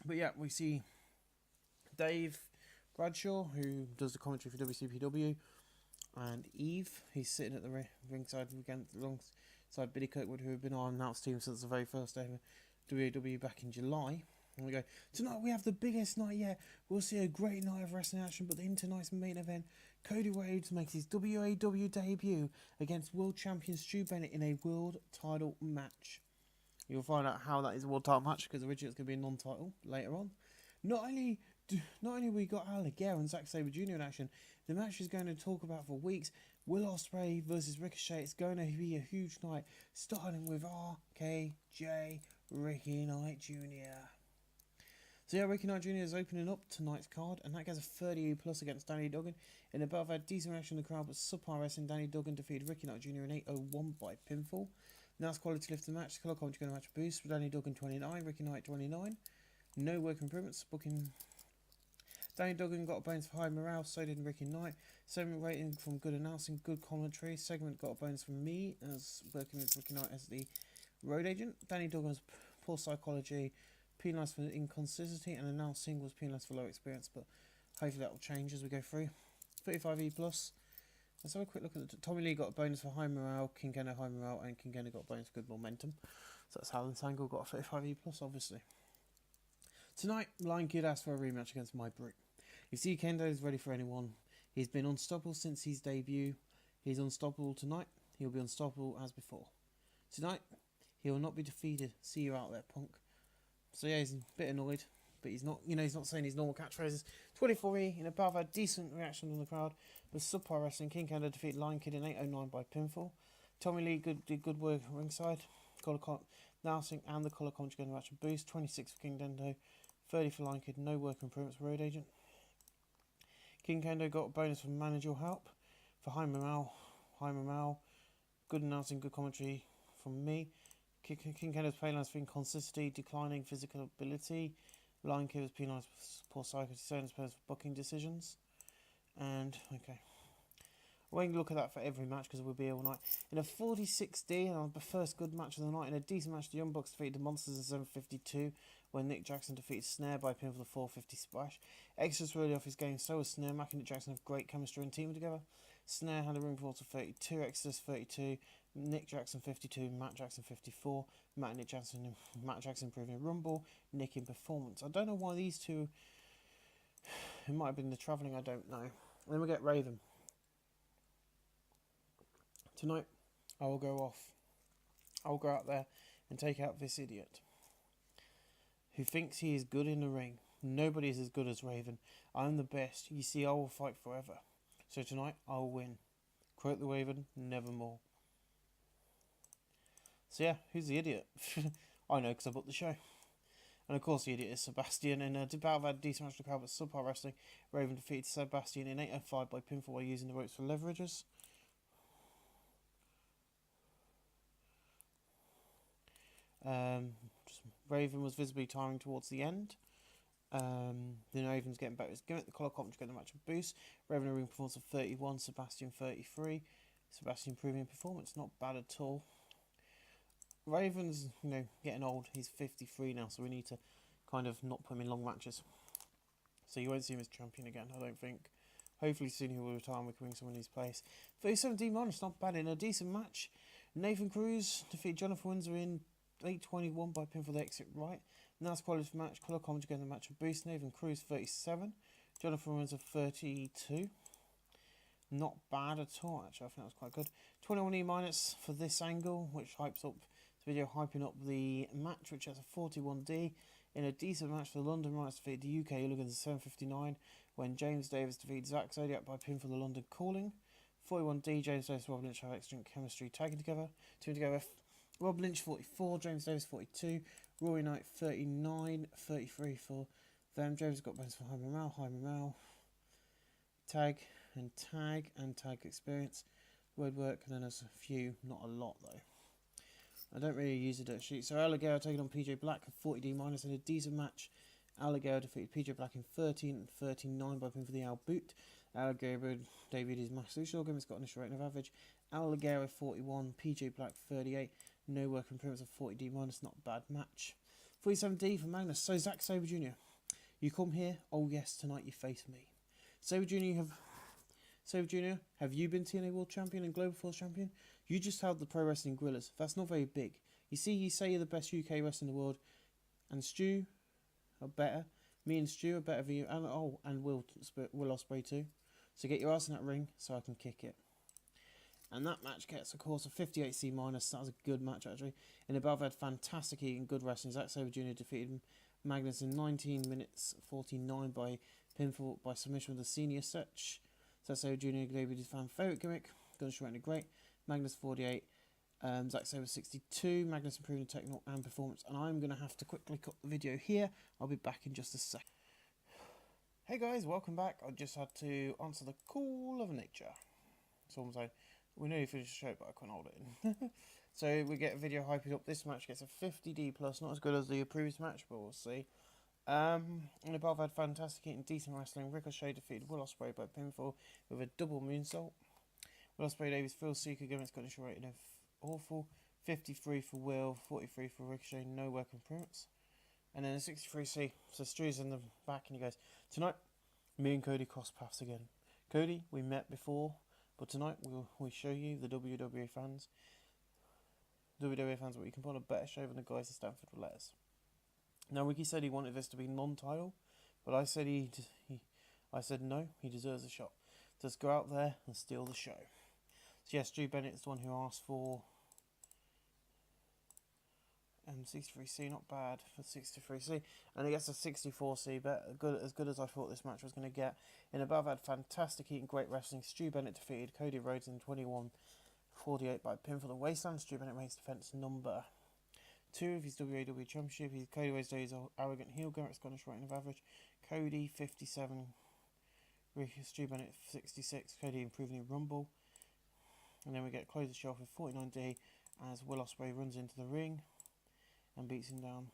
But yeah, we see Dave Bradshaw, who does the commentary for WCPW, and Eve, he's sitting at the ringside again alongside Billy Kirkwood, who have been our announced team since the very first day of WWE back in July. And we go, tonight we have the biggest night yet. We'll see a great night of wrestling action, but the tonight's main event, Cody Rhodes makes his WAW debut against world champion Stu Bennett in a world title match. You'll find out how that is a world title match, because originally it's going to be a non-title later on. Not only we got Al Leguera and Zack Sabre Jr. in action, the match is going to talk about for weeks. Will Ospreay versus Ricochet. It's going to be a huge night, starting with RKJ Ricky Knight Jr. So yeah, Ricky Knight Jr. is opening up tonight's card, and that gets a 30 plus against Danny Duggan. In above, had decent reaction in the crowd, but subpar wrestling. Danny Duggan defeated Ricky Knight Jr. in 8:01 by pinfall. Now it's quality lift the match. Color commentary going to match boost. Danny Duggan 29, Ricky Knight 29. No work improvements. Booking. Danny Duggan got a bonus for high morale, so did Ricky Knight. Segment rating from good announcing, good commentary. Segment got a bonus from me as working with Ricky Knight as the road agent. Danny Duggan's poor psychology, penalised for inconsistency, and announcing was penalised for low experience, but hopefully that will change as we go through. 35E plus. Let's have a quick look at the Tommy Lee got a bonus for high morale, King Kendo high morale, and King Kendo got a bonus for good momentum. So that's Alan Tangle got a 35E plus, obviously. Tonight, Lion Kid asked for a rematch against My Brute. You see, Kendo is ready for anyone. He's been unstoppable since his debut. He's unstoppable tonight. He'll be unstoppable as before. Tonight, he will not be defeated. See you out there, punk. So yeah, he's a bit annoyed, but he's not. He's not saying his normal catchphrases. 24E in above had decent reaction from the crowd. With subpar wrestling, King Kendo defeated Lion Kid in 8:09 by pinfall. Tommy Lee did good work ringside. Announcing and the colour commentary going to match a boost. 26 for King Kendo, 30 for Lion Kid. No work improvements. Road agent. King Kendo got a bonus for managerial help for high morale. Good announcing, good commentary from me. King Kendo's penalised for inconsistency, declining physical ability. Lion Kid was penalised for poor psychology, for booking decisions. And, okay. I won't look at that for every match because we'll be here all night. In a 46D, and the first good match of the night, in a decent match, the Young Bucks defeated the Monsters in 752, when Nick Jackson defeated Snare by pinfall for the 450 splash. Extra's really off his game, so was Snare. Mac and Nick Jackson have great chemistry and teaming together. Snare had a room for 32, Exodus 32, Nick Jackson 52, Matt Jackson 54, Matt Jackson improving in Rumble, Nick in performance. I don't know why these two, it might have been the travelling, I don't know. And then we get Raven. Tonight, I will go off. I will go out there and take out this idiot who thinks he is good in the ring. Nobody is as good as Raven. I'm the best. You see, I will fight forever. So tonight, I will win. Quote the Raven, nevermore. So yeah, who's the idiot? I know because I booked the show. And of course the idiot is Sebastian. In a battle had a decent match to the crowd, but subpar wrestling. Raven defeated Sebastian in 8:05 by pinfall while using the ropes for leverages. Raven was visibly tiring towards the end. Then Raven's getting better. His gimmick, the collar commentary getting a match of boost. Raven a ring performance of 31, Sebastian 33. Sebastian improving in performance, not bad at all. Raven's, getting old. He's 53 now, so we need to kind of not put him in long matches. So you won't see him as champion again, I don't think. Hopefully soon he will retire and we can bring someone in his place. 37D minus, not bad in a decent match. Nathan Cruz defeated Jonathan Windsor in 8:21 by pinfall the exit right. Now it's quality match. Colour commentary getting the match of boost. Nathan Cruz 37. Jonathan Windsor 32. Not bad at all, actually. I think that was quite good. 21E minus for this angle, which hypes up the video, hyping up the match, which has a 41D. In a decent match, the London Riots defeated the UK Hooligans at 7:59 when James Davis defeated Zack Zodiac by pin for the London Calling. 41D, James Davis and Rob Lynch have excellent chemistry tagging together. Two together. Rob Lynch 44, James Davis 42, Rory Knight 39, 33 for them. James got bonus for high morale, tag experience, word work, and then there's a few, not a lot though. I don't really use a dirt sheet. So Al Leguera taking on PJ Black, 40D minus in a decent match Alligator defeated PJ Black in 13-39 by pin for the Al Boot. Alligator David is massive. Shorgum has got an initial rating of average. Alligator 41, PJ Black 38. No work improvements of 40D minus, not a bad match. 47D for Magnus. So Zack Sabre Jr., you come here. Oh yes, tonight you face me. Sabre Jr., have you been TNA World Champion and Global Force Champion? You just held the Pro Wrestling Gorillas. That's not very big. You see, you say you're the best UK wrestler in the world, and Stu are better. Me and Stu are better than you, and Will Ospreay too. So get your ass in that ring so I can kick it. And that match gets, of course, a 58C minus. That was a good match, actually. In above, had fantastic heat and good wrestling. Zack Sabre Jr. defeated Magnus in 19 minutes 49 by pinfall by submission with a senior search. Zack Sabre Jr. gave his fan favourite gimmick. Gunshot rated great. Magnus 48. Zack Sabre 62. Magnus improving technical and performance. And I'm going to have to quickly cut the video here. I'll be back in just a sec. Hey guys, welcome back. I just had to answer the call of nature. That's all I'm saying. We nearly finished the show, but I couldn't hold it in. So we get a video hyping up. This match gets a 50D plus, not as good as the previous match, but we'll see. And above had fantastic heat and decent wrestling. Ricochet defeated Will Ospreay by pinfall with a double moonsault. Will Ospreay Davies Phil Seeker against got a rating of awful. 53 for Will, 43 for Ricochet, no work improvements. And then a 63C. So Stu's in the back and he goes, tonight, me and Cody cross paths again. Cody, we met before, but tonight we'll show you, the WWE fans, what you can put on a better show than the guys at Stanford with letters. Now Ricky said he wanted this to be non-title, but I said I said no, he deserves a shot. Just go out there and steal the show. So yes, Stu Bennett is the one who asked for 63C, not bad for 63C, and he gets a 64C, but as good as I thought this match was going to get. In above, had fantastic heat and great wrestling. Stu Bennett defeated Cody Rhodes in 21-48 by pin for the Wasteland. Stu Bennett makes defense number 2 of his WAW Championship. He's Cody Rhodes days arrogant heel. Garrett's got a rating of average. Cody 57, Stu Bennett 66. Cody improving in Rumble, and then we get close the show off with 49D as Will Ospreay runs into the ring and beats him down.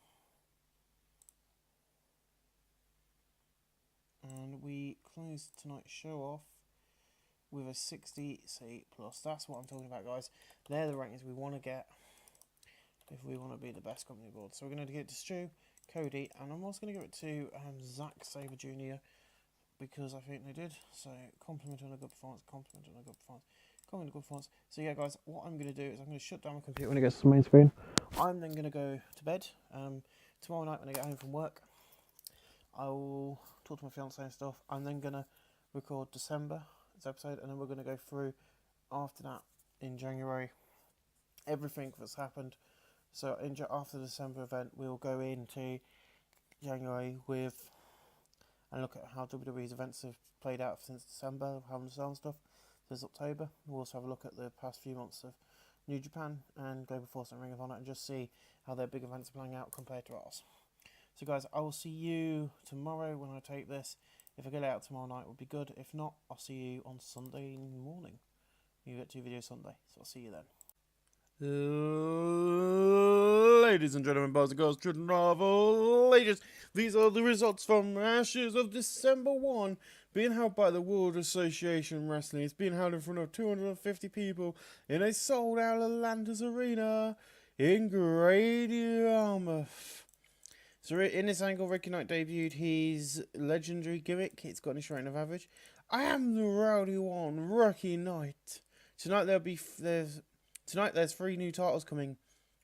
And we close tonight's show off with a 60C plus. That's what I'm talking about, guys. They're the rankings we want to get if we want to be the best company board. So we're going to give it to Stu, Cody, and I'm also going to give it to Zack Sabre Jr. because I think they did. So compliment on a good performance, compliment on a good performance. So yeah, guys, what I'm going to do is I'm going to shut down my computer when it gets to the main screen. I'm then going to go to bed. Tomorrow night when I get home from work, I will talk to my fiance and stuff. I'm then going to record December's episode, and then we're going to go through after that in January everything that's happened. So after the December event, we'll go into January with and look at how WWE's events have played out since December, how the sound stuff. This October. We'll also have a look at the past few months of New Japan and Global Force and Ring of Honor and just see how their big events are playing out compared to ours. So guys, I will see you tomorrow when I take this. If I get it out tomorrow night, it would be good. If not, I'll see you on Sunday morning. You get 2 videos Sunday, so I'll see you then. Ladies and gentlemen, boys and girls, children of all ages, these are the results from Ashes of December 1, being held by the World Association Wrestling. It's being held in front of 250 people in a sold-out Atlantis Arena in Great Yarmouth. So in this angle, Ricky Knight debuted his legendary gimmick. It's got an rating of average. I am the rowdy one, Ricky Knight. Tonight there's 3 new titles coming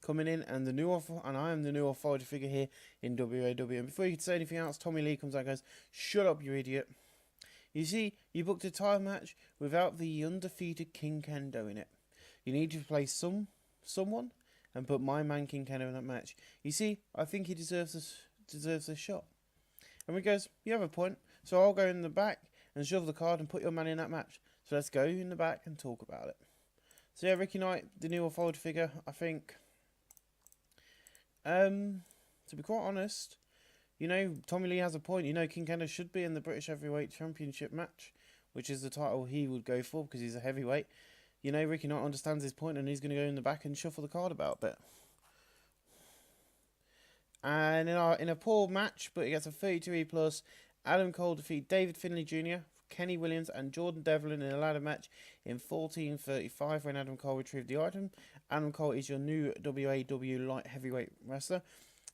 in, and I am the new authority figure here in WAW. And before you can say anything else, Tommy Lee comes out and goes, "Shut up, you idiot. You see, you booked a title match without the undefeated King Kendo in it. You need to play someone and put my man King Kendo in that match. You see, I think he deserves this shot." And he goes, "You have a point, so I'll go in the back and shove the card and put your man in that match. So let's go in the back and talk about it." So yeah, Ricky Knight, the new authority figure, I think. To be quite honest, you know, Tommy Lee has a point. You know, King Kendo should be in the British Heavyweight Championship match, which is the title he would go for because he's a heavyweight. You know, Ricky Knight understands his point and he's going to go in the back and shuffle the card about a bit. And in a poor match, but he gets a 32E plus, Adam Cole defeated David Finlay Jr., Kenny Williams, and Jordan Devlin in a ladder match in 14:35 when Adam Cole retrieved the item. Adam Cole is your new WAW light heavyweight wrestler.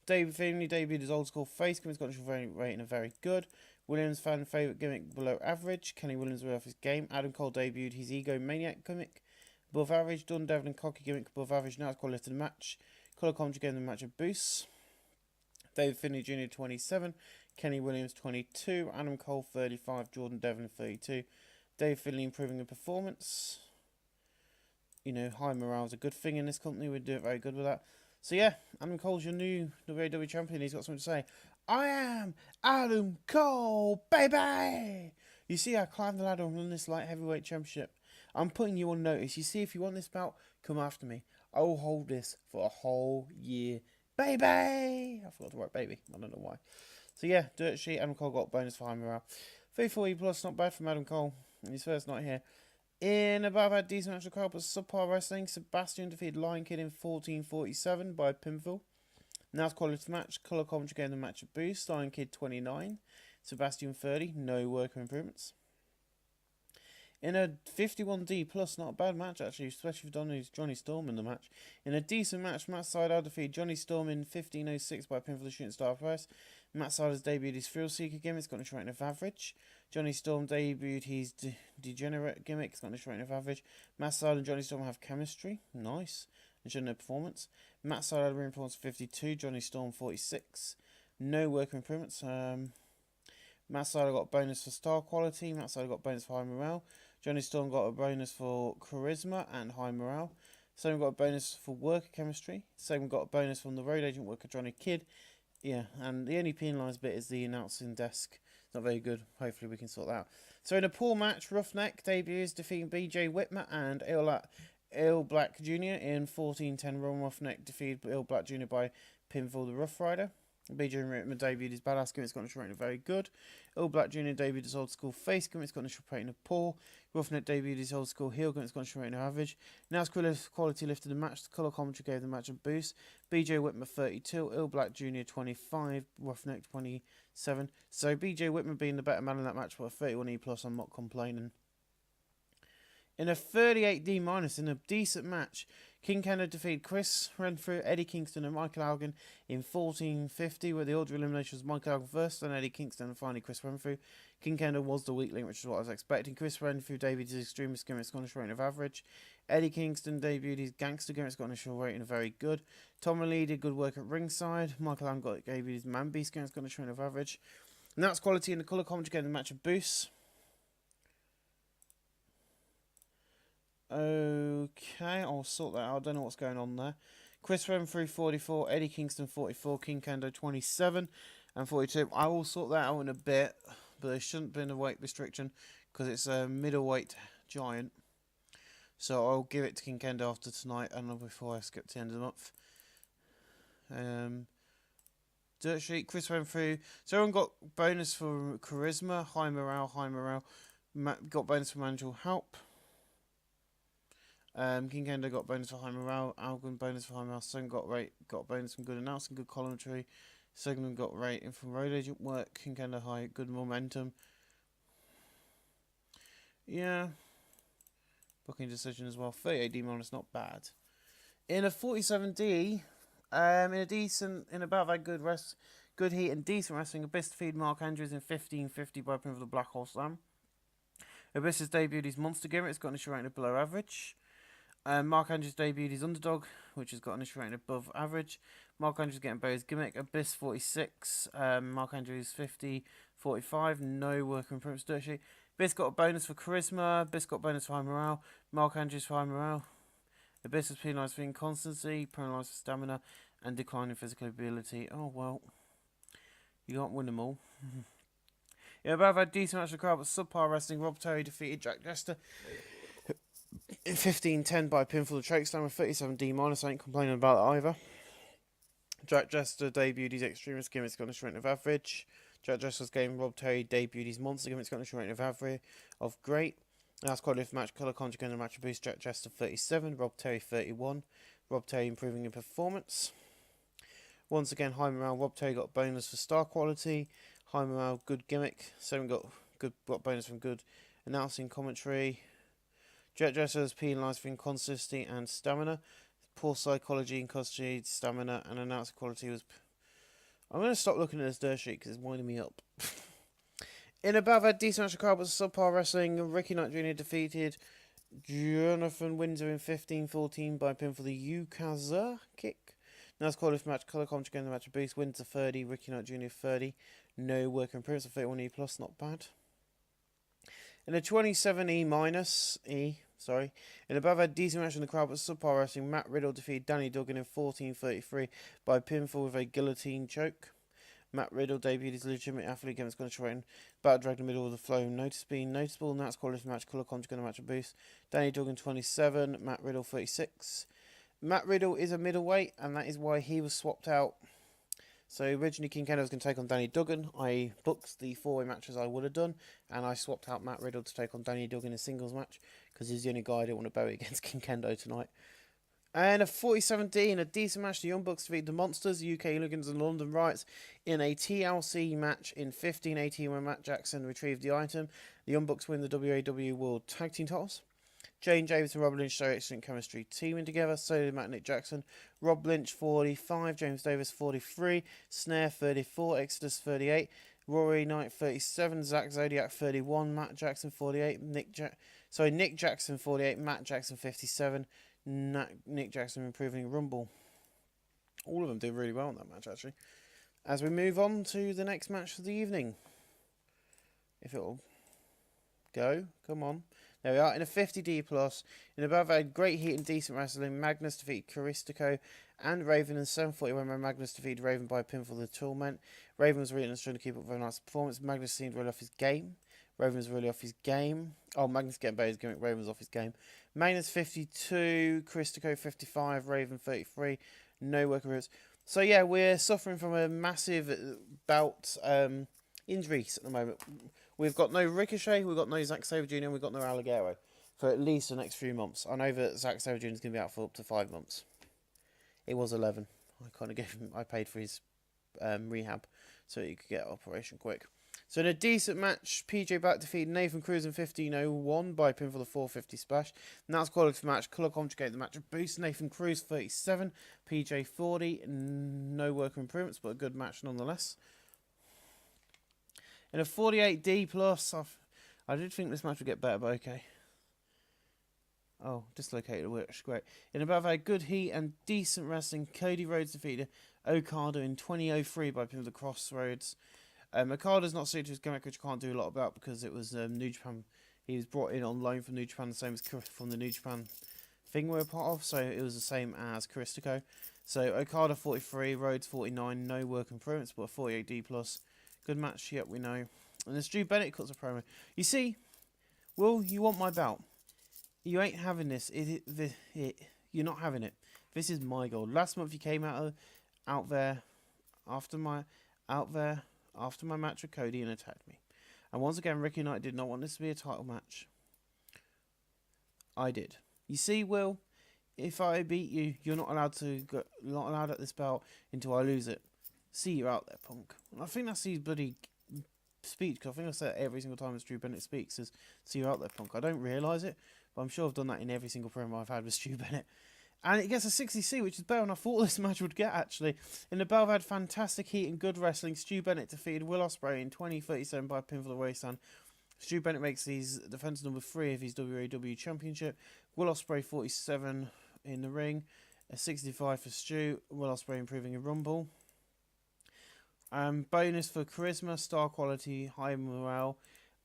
David Finlay debuted his old school face gimmick, got a rating of very good. Williams fan favourite gimmick below average. Kenny Williams went off his game. Adam Cole debuted his ego maniac gimmick above average. Jordan Devlin cocky gimmick above average. Now it's quality to the match. Colour commentary gave the match a boost. David Finlay Jr. 27, Kenny Williams 22, Adam Cole 35, Jordan Devlin 32. David Finlay improving in performance. You know, high morale is a good thing in this company. We do it very good with that. So yeah, Adam Cole's your new WWE champion. He's got something to say. I am Adam Cole, baby! You see, I climbed the ladder and won this light heavyweight championship. I'm putting you on notice. You see, if you want this belt, come after me. I will hold this for a whole year. Baby! I forgot to write baby. I don't know why. So yeah, dirt sheet. Adam Cole got bonus for high morale. 34E plus, not bad from Adam Cole in his first night here. In above had decent match crowd, but subpar wrestling. Sebastian defeated Lion Kid in 14:47 by pinfall. Now it's quality match. Colour commentary gave the match a boost. Lion Kid 29, Sebastian 30. No worker improvements. In a 51D plus, not a bad match actually, especially for Johnny Storm in the match. In a decent match, Matt Sydal defeated Johnny Storm in 15:06 by pin for the shooting star press. Matt Sydal's debuted his Thrill Seeker gimmick, it's got a rating of average. Johnny Storm debuted his Degenerate gimmick, it's got a rating of average. Matt Sydal and Johnny Storm have chemistry, nice, and showing their performance. Matt Sydal ring performance 52, Johnny Storm 46. No work improvements. Matt Sydal got a bonus for star quality, Matt Sydal got a bonus for high morale. Johnny Storm got a bonus for charisma and high morale. Same got a bonus for worker chemistry. Same got a bonus from the road agent worker Johnny Kidd. Yeah, and the only penalised bit is the announcing desk. It's not very good. Hopefully we can sort that out. So in a poor match, Roughneck debuts defeating BJ Whitmer and Il Black Jr. in 14:10. Ron Roughneck defeated Il Black Jr. by pinfall the Rough Rider. BJ Whitmer debuted his badass gimmick, it's got a rating of very good. Il Black Jr. debuted his old school face gimmick, it's got a rating of poor. Roughneck debuted his old school heel gimmick, it's got a rating of average. Now it's quality lifted the match, the colour commentary gave the match a boost. BJ Whitmer 32, Il Black Jr. 25, Roughneck 27. So BJ Whitmer being the better man in that match, but a 31E plus, I'm not complaining. In a 38D minus, in a decent match, King Kendo defeated Chris Renfrew, Eddie Kingston and Michael Elgin in 14:50, where the order of elimination was Michael Elgin first, then Eddie Kingston and finally Chris Renfrew. King Kendo was the weak link, which is what I was expecting. Chris Renfrew debuted his extremist gimmick, it's got a rating of average. Eddie Kingston debuted his gangster gimmick, it's got a rating of very good. Tom Lee did good work at ringside. Michael Elgin debuted his Man Beast gimmick, it's got a rating of average. And that's quality, in the colour commentary gave the match a boost. Okay, I'll sort that out. I don't know what's going on there. Chris Renfrew 44, Eddie Kingston 44, King Kendo 27 and 42. I will sort that out in a bit, but there shouldn't be a weight restriction because it's a middleweight giant. So I'll give it to King Kendo after tonight and before I skip to the end of the month. Dirt sheet, Chris Renfrew. So everyone got bonus for charisma, high morale. Got bonus for manual help. King Kendo got bonus for high morale, Algon bonus for high morale, Second got bonus from good announcing, good commentary, Second got rating from road agent work, King Kendo high, good momentum. Yeah. Booking decision as well. 38D minus, not bad. In a 47D, in about that good heat and decent wrestling, Abyss defeated Mark Andrews in 15:50 by pin for the Black Hole Slam. Abyss has debuted his monster gimmick, it's got an rating of below average. Mark Andrews debuted his underdog, which has got an rating above average. Mark Andrews getting by his gimmick. Abyss 46, Mark Andrews 50, 45. No work improvements. Dirt sheet. Abyss got a bonus for charisma. Abyss got a bonus for high morale. Mark Andrews for high morale. Abyss was penalised for inconstancy, penalised for stamina, and declining physical ability. Oh well, you can't win them all. Yeah, but I've had decent match of the crowd, but subpar wrestling. Rob Terry defeated Jack Jester in 15:10 by pinfall the Choke Slam with 37D minus. I ain't complaining about that either. Jack Jester debuted his extremist gimmick, it's got a rating of average. Jack Jester's game, Rob Terry debuted his monster gimmick, it's got a rating of average of great. That's quite a different match. Colour conjugate in the match boost. Jack Jester 37, Rob Terry 31. Rob Terry improving in performance. Once again, high morale. Rob Tay got a bonus for star quality. High morale, good gimmick. Seven got bonus from good announcing commentary. Jet Dresser was penalised for inconsistency and stamina. Poor psychology, inconsistency, stamina, and announcing quality was. I'm going to stop looking at this dirt sheet because it's winding me up. In above, had decent match of card, but subpar wrestling. Ricky Knight Jr. defeated Jonathan Windsor in 15-14 by pin for the Yukaza kick. Now it's qualified match. Colour commentary again the match of boost. Windsor 30, Ricky Knight Jr. 30. No work improvements of 31E plus, not bad. In a 27E minus in above, had decent match in the crowd, but subpar wrestling. Matt Riddle defeated Danny Duggan in 14-33 by pinfall with a guillotine choke. Matt Riddle debuted his legitimate athlete against Gunnar Schroen. Battle dragged in the middle of the flow. Being noticeable, and that's quality match. Colour commentary going to match a boost. Danny Duggan 27, Matt Riddle 36. Matt Riddle is a middleweight, and that is why he was swapped out. So originally King Kendo was going to take on Danny Duggan. I booked the 4-way matches I would have done, and I swapped out Matt Riddle to take on Danny Duggan in a singles match, because he's the only guy I didn't want to bury against King Kendo tonight. And a 40-17, a decent match. The Young Bucks defeated the Monsters, the UK Hooligans and London Riots in a TLC match in 15-18 when Matt Jackson retrieved the item. The Young Bucks win the WAW World Tag Team titles. Jane James and Rob Lynch show excellent chemistry teaming together. So did Matt and Nick Jackson. Rob Lynch 45, James Davis 43, Snare 34, Exodus 38, Rory Knight 37, Zach Zodiac 31, Matt Jackson 48, Nick Jackson 48, Matt Jackson 57, Nick Jackson improving Rumble. All of them did really well in that match, actually. As we move on to the next match of the evening. If it'll go, come on. There we are, in a 50D plus. In above, had great heat and decent wrestling. Magnus defeated Caristico and Raven in 740 when Magnus defeated Raven by a pinfall of the Torment. Raven was really trying to keep up with a nice performance. Magnus seemed really off his game. Raven was really off his game. Oh, Magnus getting better his gimmick. Raven was off his game. Magnus 52, Caristico 55, Raven 33. No workarounds. So yeah, we're suffering from a massive bout injuries at the moment. We've got no Ricochet, we've got no Zack Sabre Jr., and we've got no Alligator for at least the next few months. I know that Zack Sabre Jr. is going to be out for up to 5 months. It was 11. I paid for his rehab so he could get operation quick. So in a decent match, PJ Black defeated Nathan Cruz in 15:01 by pinfall the 450 splash. And that's quality for match. Colour commentary the match of boost. Nathan Cruz 37, PJ 40. No worker improvements, but a good match nonetheless. In a 48D plus, I did think this match would get better, but okay. Oh, dislocated, which great. In above, a good heat and decent wrestling. Cody Rhodes defeated Okada in 20:03 by pin of the Crossroads. Okada's not suited to his gimmick, which you can't do a lot about because it was New Japan. He was brought in on loan from New Japan, the same as from the New Japan thing we're a part of, so it was the same as Caristico. So Okada 43, Rhodes 49, no work improvements, but a 48D plus. Good match, yep, we know. And then Stu Bennett cuts a promo. You see, Will, you want my belt. You ain't having this. You're not having it. This is my goal. Last month you came out there after my match with Cody and attacked me. And once again, Ricky Knight did not want this to be a title match. I did. You see, Will, if I beat you, you're not allowed at this belt until I lose it. See you out there, punk. And I think that's his bloody speech, because I think I say it every single time Stu Bennett speaks, is see you out there, punk. I don't realise it, but I'm sure I've done that in every single promo I've had with Stu Bennett. And it gets a 60C, which is better than I thought this match would get, actually. In the bell, had fantastic heat and good wrestling. Stu Bennett defeated Will Ospreay in 20:37 by pinfall the waistline. Stu Bennett makes his defence number 3 of his WAW Championship. Will Ospreay 47 in the ring. A 65 for Stu. Will Ospreay improving in Rumble. Bonus for charisma, star quality, high morale.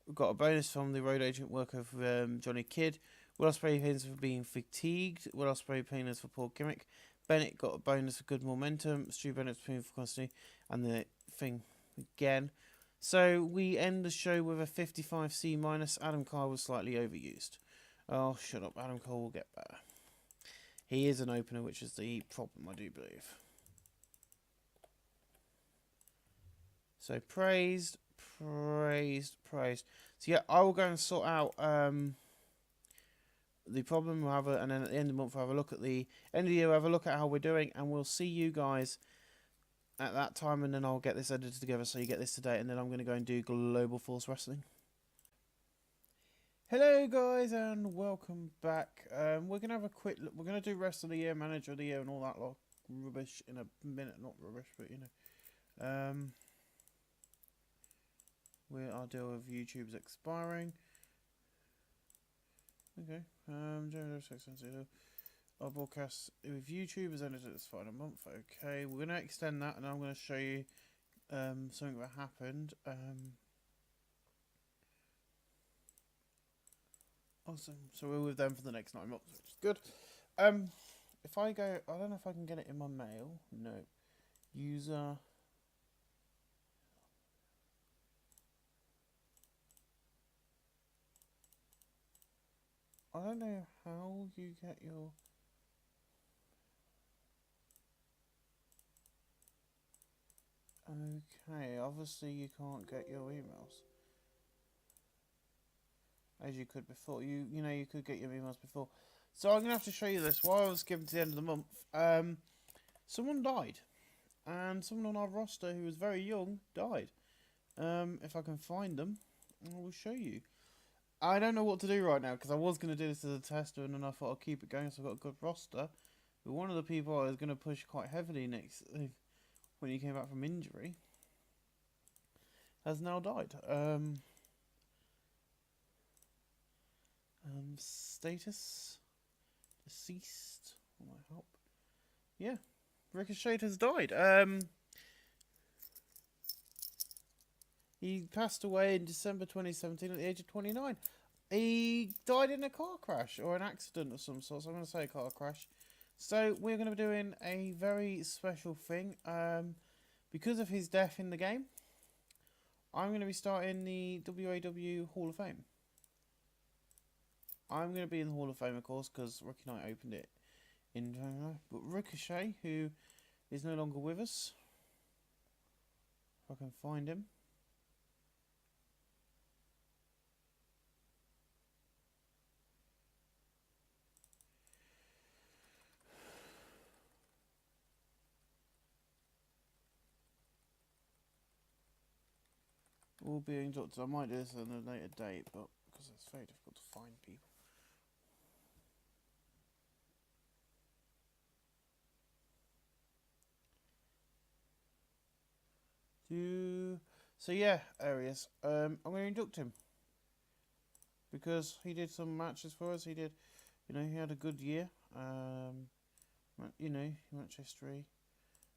We've got a bonus from the road agent work of Johnny Kidd. Will Ospreay pins for being fatigued. Will Ospreay pins for poor gimmick. Bennett got a bonus for good momentum. Stu Bennett's pin for constantly. And the thing again. So we end the show with a 55C minus. Adam Cole was slightly overused. Oh, shut up. Adam Cole will get better. He is an opener, which is the problem, I do believe. So praised. So yeah, I will go and sort out the problem. We'll have and then at the end of the month we'll have a look at the end of the year. We'll have a look at how we're doing, and we'll see you guys at that time, and then I'll get this edited together so you get this today, and then I'm going to go and do Global Force Wrestling. Hello guys and welcome back. We're going to have a quick look. We're going to do Rest of the Year, Manager of the Year and all that lot rubbish in a minute. Not rubbish, but you know. Our deal with YouTube's expiring. Okay. Our broadcast with YouTube has ended at this final month. Okay, we're going to extend that, and I'm going to show you something that happened. Awesome. So we're with them for the next 9 months, which is good. If I go, I don't know if I can get it in my mail. No. User. I don't know how you get your. Okay, obviously you can't get your emails as you could before. You know you could get your emails before. So I'm gonna have to show you this. While I was given to the end of the month, someone died, and someone on our roster who was very young died. If I can find them, I will show you. I don't know what to do right now because I was gonna do this as a tester, and then I thought I'll keep it going so I've got a good roster. But one of the people I was gonna push quite heavily next when he came back from injury has now died. Status deceased. Will that help? Yeah, Ricochet has died. He passed away in December 2017 at the age of 29. He died in a car crash or an accident of some sort. So I'm going to say a car crash. So we're going to be doing a very special thing. Because of his death in the game, I'm going to be starting the WAW Hall of Fame. I'm going to be in the Hall of Fame, of course, because Rookie Knight opened it in January. But Ricochet, who is no longer with us, if I can find him. All being doctors. I might do this on a later date, but because it's very difficult to find people. So yeah, areas. I'm going to induct him because he did some matches for us. He did, you know, he had a good year. You know, match history.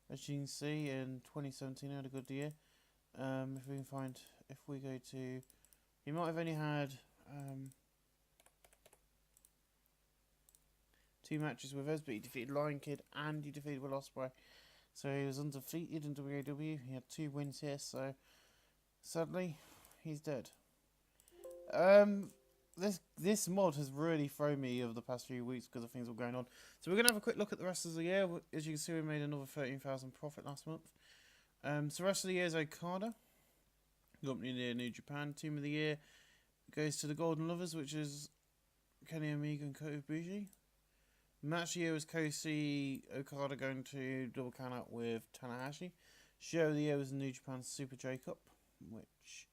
As you can see, in 2017, he had a good year. If we can find, if we go to, he might have only had 2 matches with us, but he defeated Lion Kid and he defeated Will Ospreay. So he was undefeated in WAW. He had 2 wins here, so sadly, he's dead. This mod has really thrown me over the past few weeks because of things all going on. So we're going to have a quick look at the rest of the year. As you can see, we made another 13,000 profit last month. So the rest of the year is Okada. Company of the Year, New Japan. Team of the Year goes to the Golden Lovers, which is Kenny Omega and Kota Ibushi. Match of the Year was Kosi Okada going to double count out with Tanahashi. Show of the Year was New Japan Super J-Cup, which,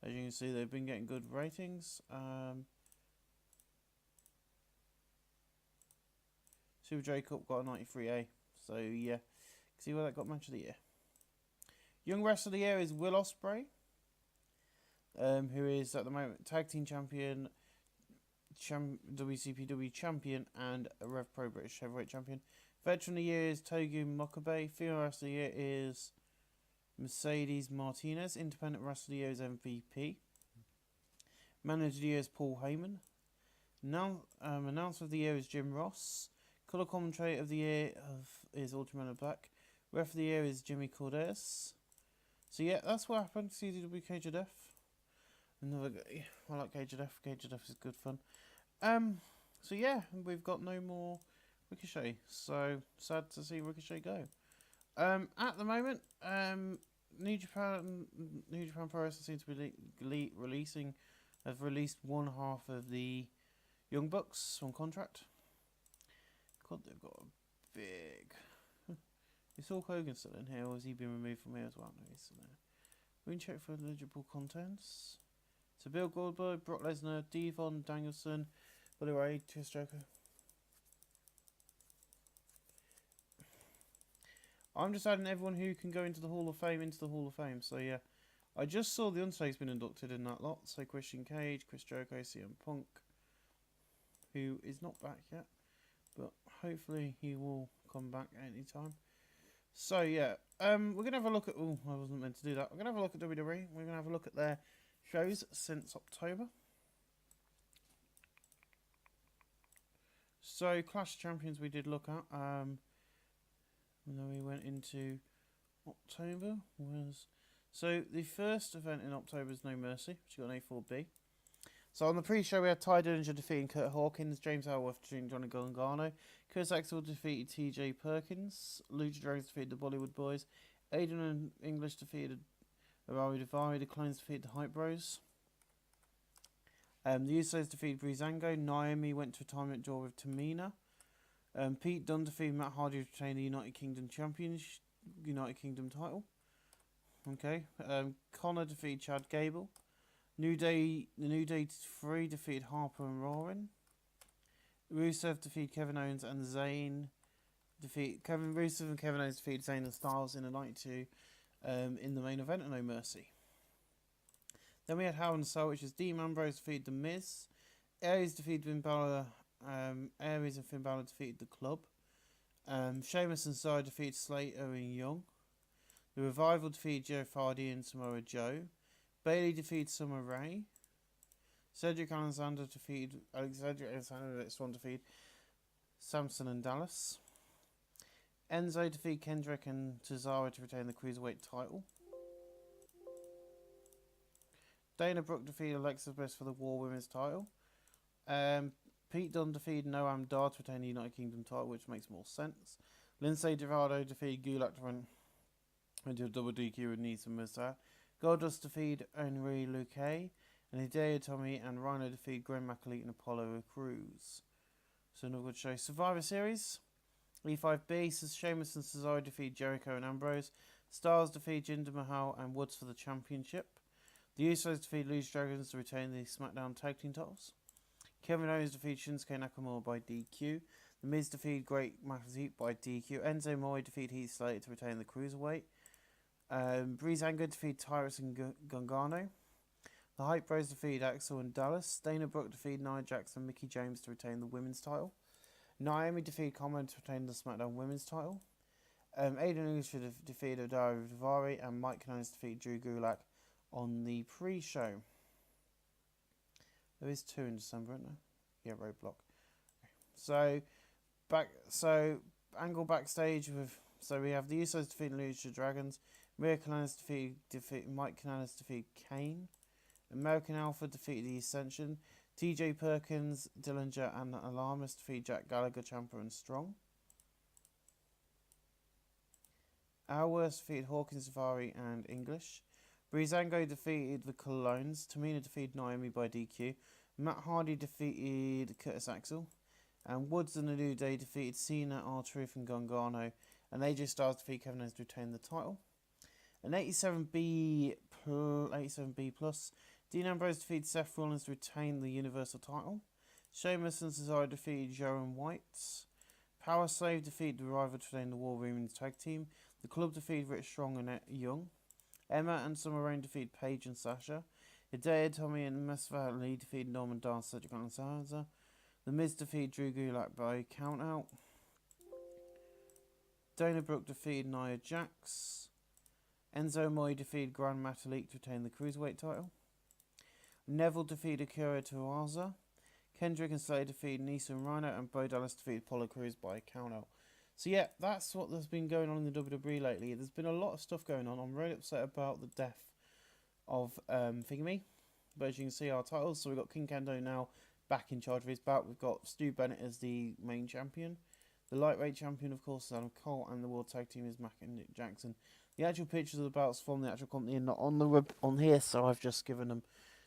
as you can see, they've been getting good ratings. Super J-Cup got a 93A, so yeah, see where that got Match of the Year. Young Wrestler of the Year is Will Ospreay, who is at the moment Tag Team Champion, WCPW Champion, and a Rev Pro British Heavyweight Champion. Veteran of the Year is Togu Makabe. Female Wrestler of the Year is Mercedes Martinez. Independent Wrestler of the Year is MVP. Manager of the Year is Paul Heyman. Announcer of the Year is Jim Ross. Colour Commentator of the Year is Ultraman Black. Ref of the Year is Jimmy Cordes. So yeah, that's what happened. CZW Cage of Death. Another guy. I like Cage of Death. Cage of Death is good fun. So yeah, we've got no more Ricochet. So sad to see Ricochet go. At the moment, New Japan Pro Wrestling seems to be released one half of the Young Bucks on contract. God, they've got a big... Is Hulk Hogan still in here, or has he been removed from here as well? No, he's still there. We can check for eligible contents. So Bill Goldberg, Brock Lesnar, Devon, Danielson, Bully Ray, Chris Jericho. I'm just adding everyone who can go into the Hall of Fame So yeah, I just saw the Undertaker's been inducted in that lot. So Christian Cage, Chris Jericho, CM Punk, who is not back yet, but hopefully he will come back anytime. So yeah, we're gonna have a look at. Oh, I wasn't meant to do that. We're gonna have a look at WWE. We're gonna have a look at their shows since October. So Clash of Champions we did look at. And then we went into October was... So the first event in October is No Mercy, which got an A4B. So on the pre-show we had Ty Dillinger defeating Kurt Hawkins, James Ellsworth defeating Johnny Gargano, Chris Axel defeated TJ Perkins, Lucha Dragons defeated the Bollywood Boys, Aiden and English defeated Arari Davari, the Clones defeated the Hype Bros. The Usos defeated Breezango, Naomi went to retirement draw with Tamina. Pete Dunne defeated Matt Hardy to retain the United Kingdom title. Okay. Connor defeated Chad Gable. The New Day 3 defeated Harper and Rowan. Rusev defeated Kevin Owens and Zayn. Rusev and Kevin Owens defeated Zayn and Styles in a 92 in the main event of No Mercy. Then we had Hell in a Cell, which is Dean Ambrose defeated The Miz. Aries defeated Finn Balor. Aries and Finn Balor defeated the Club. Sheamus and Cesaro defeated Slater and Young. The Revival defeated Jeff Hardy and Samoa Joe. Bayley defeated Summer Rae. Cedric Alexander defeated defeated Samson and Dallas. Enzo defeated Kendrick and Cesaro to retain the Cruiserweight title. Dana Brooke defeated Alexa Bliss for the War Women's title. Pete Dunne defeated Noam Dar to retain the United Kingdom title, which makes more sense. Lindsay Dorado defeated Gulak to run into a double DQ with Nisa Musa. Goldust defeated Henry Luque. And Hideo Tommy and Rhino defeated Glenn McAleet and Apollo Crews. So another good show. Survivor Series. E5B says Sheamus and Cesaro defeated Jericho and Ambrose. Styles defeated Jinder Mahal and Woods for the championship. The Usos defeated Lucha Dragons to retain the SmackDown Tag Team titles. Kevin Owens defeated Shinsuke Nakamura by DQ. The Miz defeated Great Muta by DQ. Enzo Amore defeated Heath Slater to retain the Cruiserweight. Breezango defeated Tyrus and Gargano. The Hype Bros defeated Axel and Dallas. Dana Brooke defeated Nia Jax and Mickie James to retain the Women's title. Naomi defeated Common to retain the SmackDown Women's title. Aiden English defeated Dario Davari, and Mike Kanellis defeated Drew Gulak on the pre-show. There is 2 in December, isn't there? Yeah, Roadblock. Okay. So Angle backstage with... So we have the Usos defeating Lucha Dragons. Mike Kanellis defeated Kane. American Alpha defeated the Ascension. TJ Perkins, Dillinger and Alarmist defeated Jack Gallagher, Ciampa and Strong. Alworth defeated Hawkins, Safari and English. Breezango defeated the Colones. Tamina defeated Naomi by DQ. Matt Hardy defeated Curtis Axel. And Woods and the New Day defeated Cena, R-Truth and Gargano. And AJ Styles defeated Kevin Owens to retain the title. An 87B plus. Dean Ambrose defeated Seth Rollins to retain the Universal title. Sheamus and Cesaro defeated Joe and White. Power Slave defeated the Rival to retain the War Women's Tag Team. The Club defeated Rich Strong and Young. Emma and Summer Rain defeated Paige and Sasha. Hideo Tommy and Mustafa Ali defeated Norman Dance, Cedric Alexander. The Miz defeated Drew Gulak by countout. Dana Brooke defeated Nia Jax. Enzo Amore defeated Grand Metalik to retain the Cruiserweight title. Neville defeated Akira Tozawa. Kendrick and Slater defeated Nisa and Rhino, and Bo Dallas defeated Apollo Crews by countout. So yeah, that's what there's been going on in the WWE lately. There's been a lot of stuff going on. I'm really upset about the death of Thingamy. But as you can see, our titles. So we've got King Kendo now back in charge of his bout. We've got Stu Bennett as the main champion. The lightweight champion, of course, is Adam Cole, and the World Tag Team is Mack and Nick Jackson. The actual pictures of the belts from the actual company are not on the web on here, so I've just given them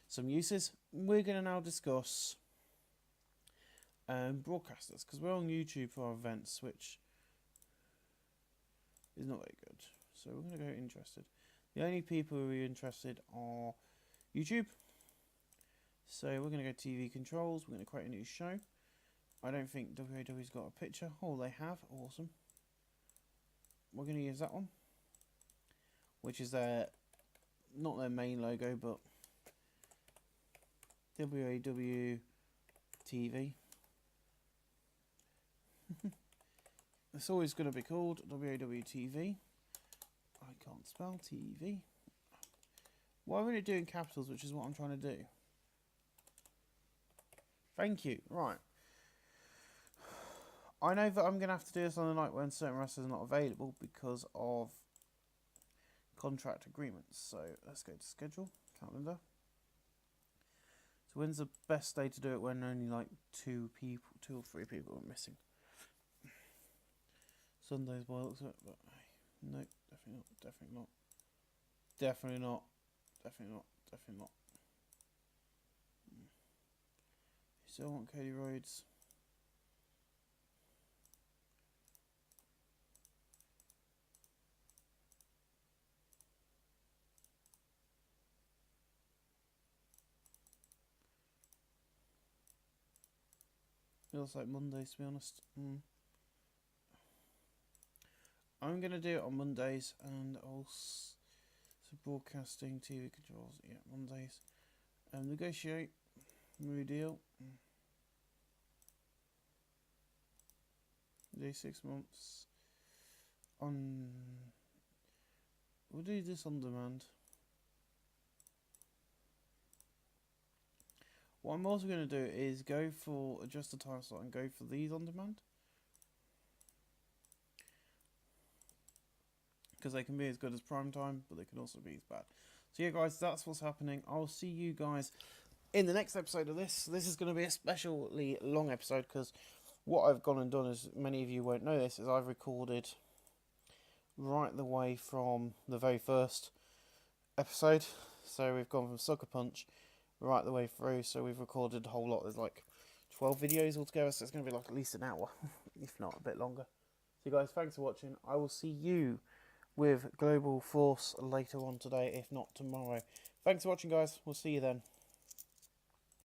some uses. We're going to now discuss broadcasters, because we're on YouTube for our events, which is not very good. So we're going to go interested. The only people who are interested are YouTube. So we're going to go TV controls. We're going to create a new show. I don't think WAW's got a picture. Oh, they have. Awesome. We're going to use that one, which is not their main logo, but WAW TV. It's always going to be called WAW TV. I can't spell TV. Why are we doing capitals, which is what I'm trying to do? Thank you. Right. I know that I'm going to have to do this on a night when certain wrestlers are not available because of contract agreements. So let's go to schedule, calendar. So when's the best day to do it when only like 2 or 3 people are missing? Sundays by the looks of it, but no, definitely not, definitely not. Definitely not. Definitely not. Definitely not. You still want Cody Rhodes? It looks like Mondays, to be honest. I'm going to do it on Mondays, and also broadcasting, TV controls, yeah, Mondays. Negotiate, new deal. Do 6 months. We'll do this on demand. What I'm also going to do is go for adjust the time slot and go for these on demand, because they can be as good as prime time, but they can also be as bad. So yeah, guys, that's what's happening. I'll see you guys in the next episode of this. This is going to be a especially long episode, because what I've gone and done, as many of you won't know this, is I've recorded right the way from the very first episode. So we've gone from Sucker Punch right the way through. So we've recorded a whole lot. There's like 12 videos altogether, so it's going to be like at least an hour, if not a bit longer. So guys, thanks for watching. I will see you with Global Force later on today, if not tomorrow. Thanks for watching, guys. We'll see you then.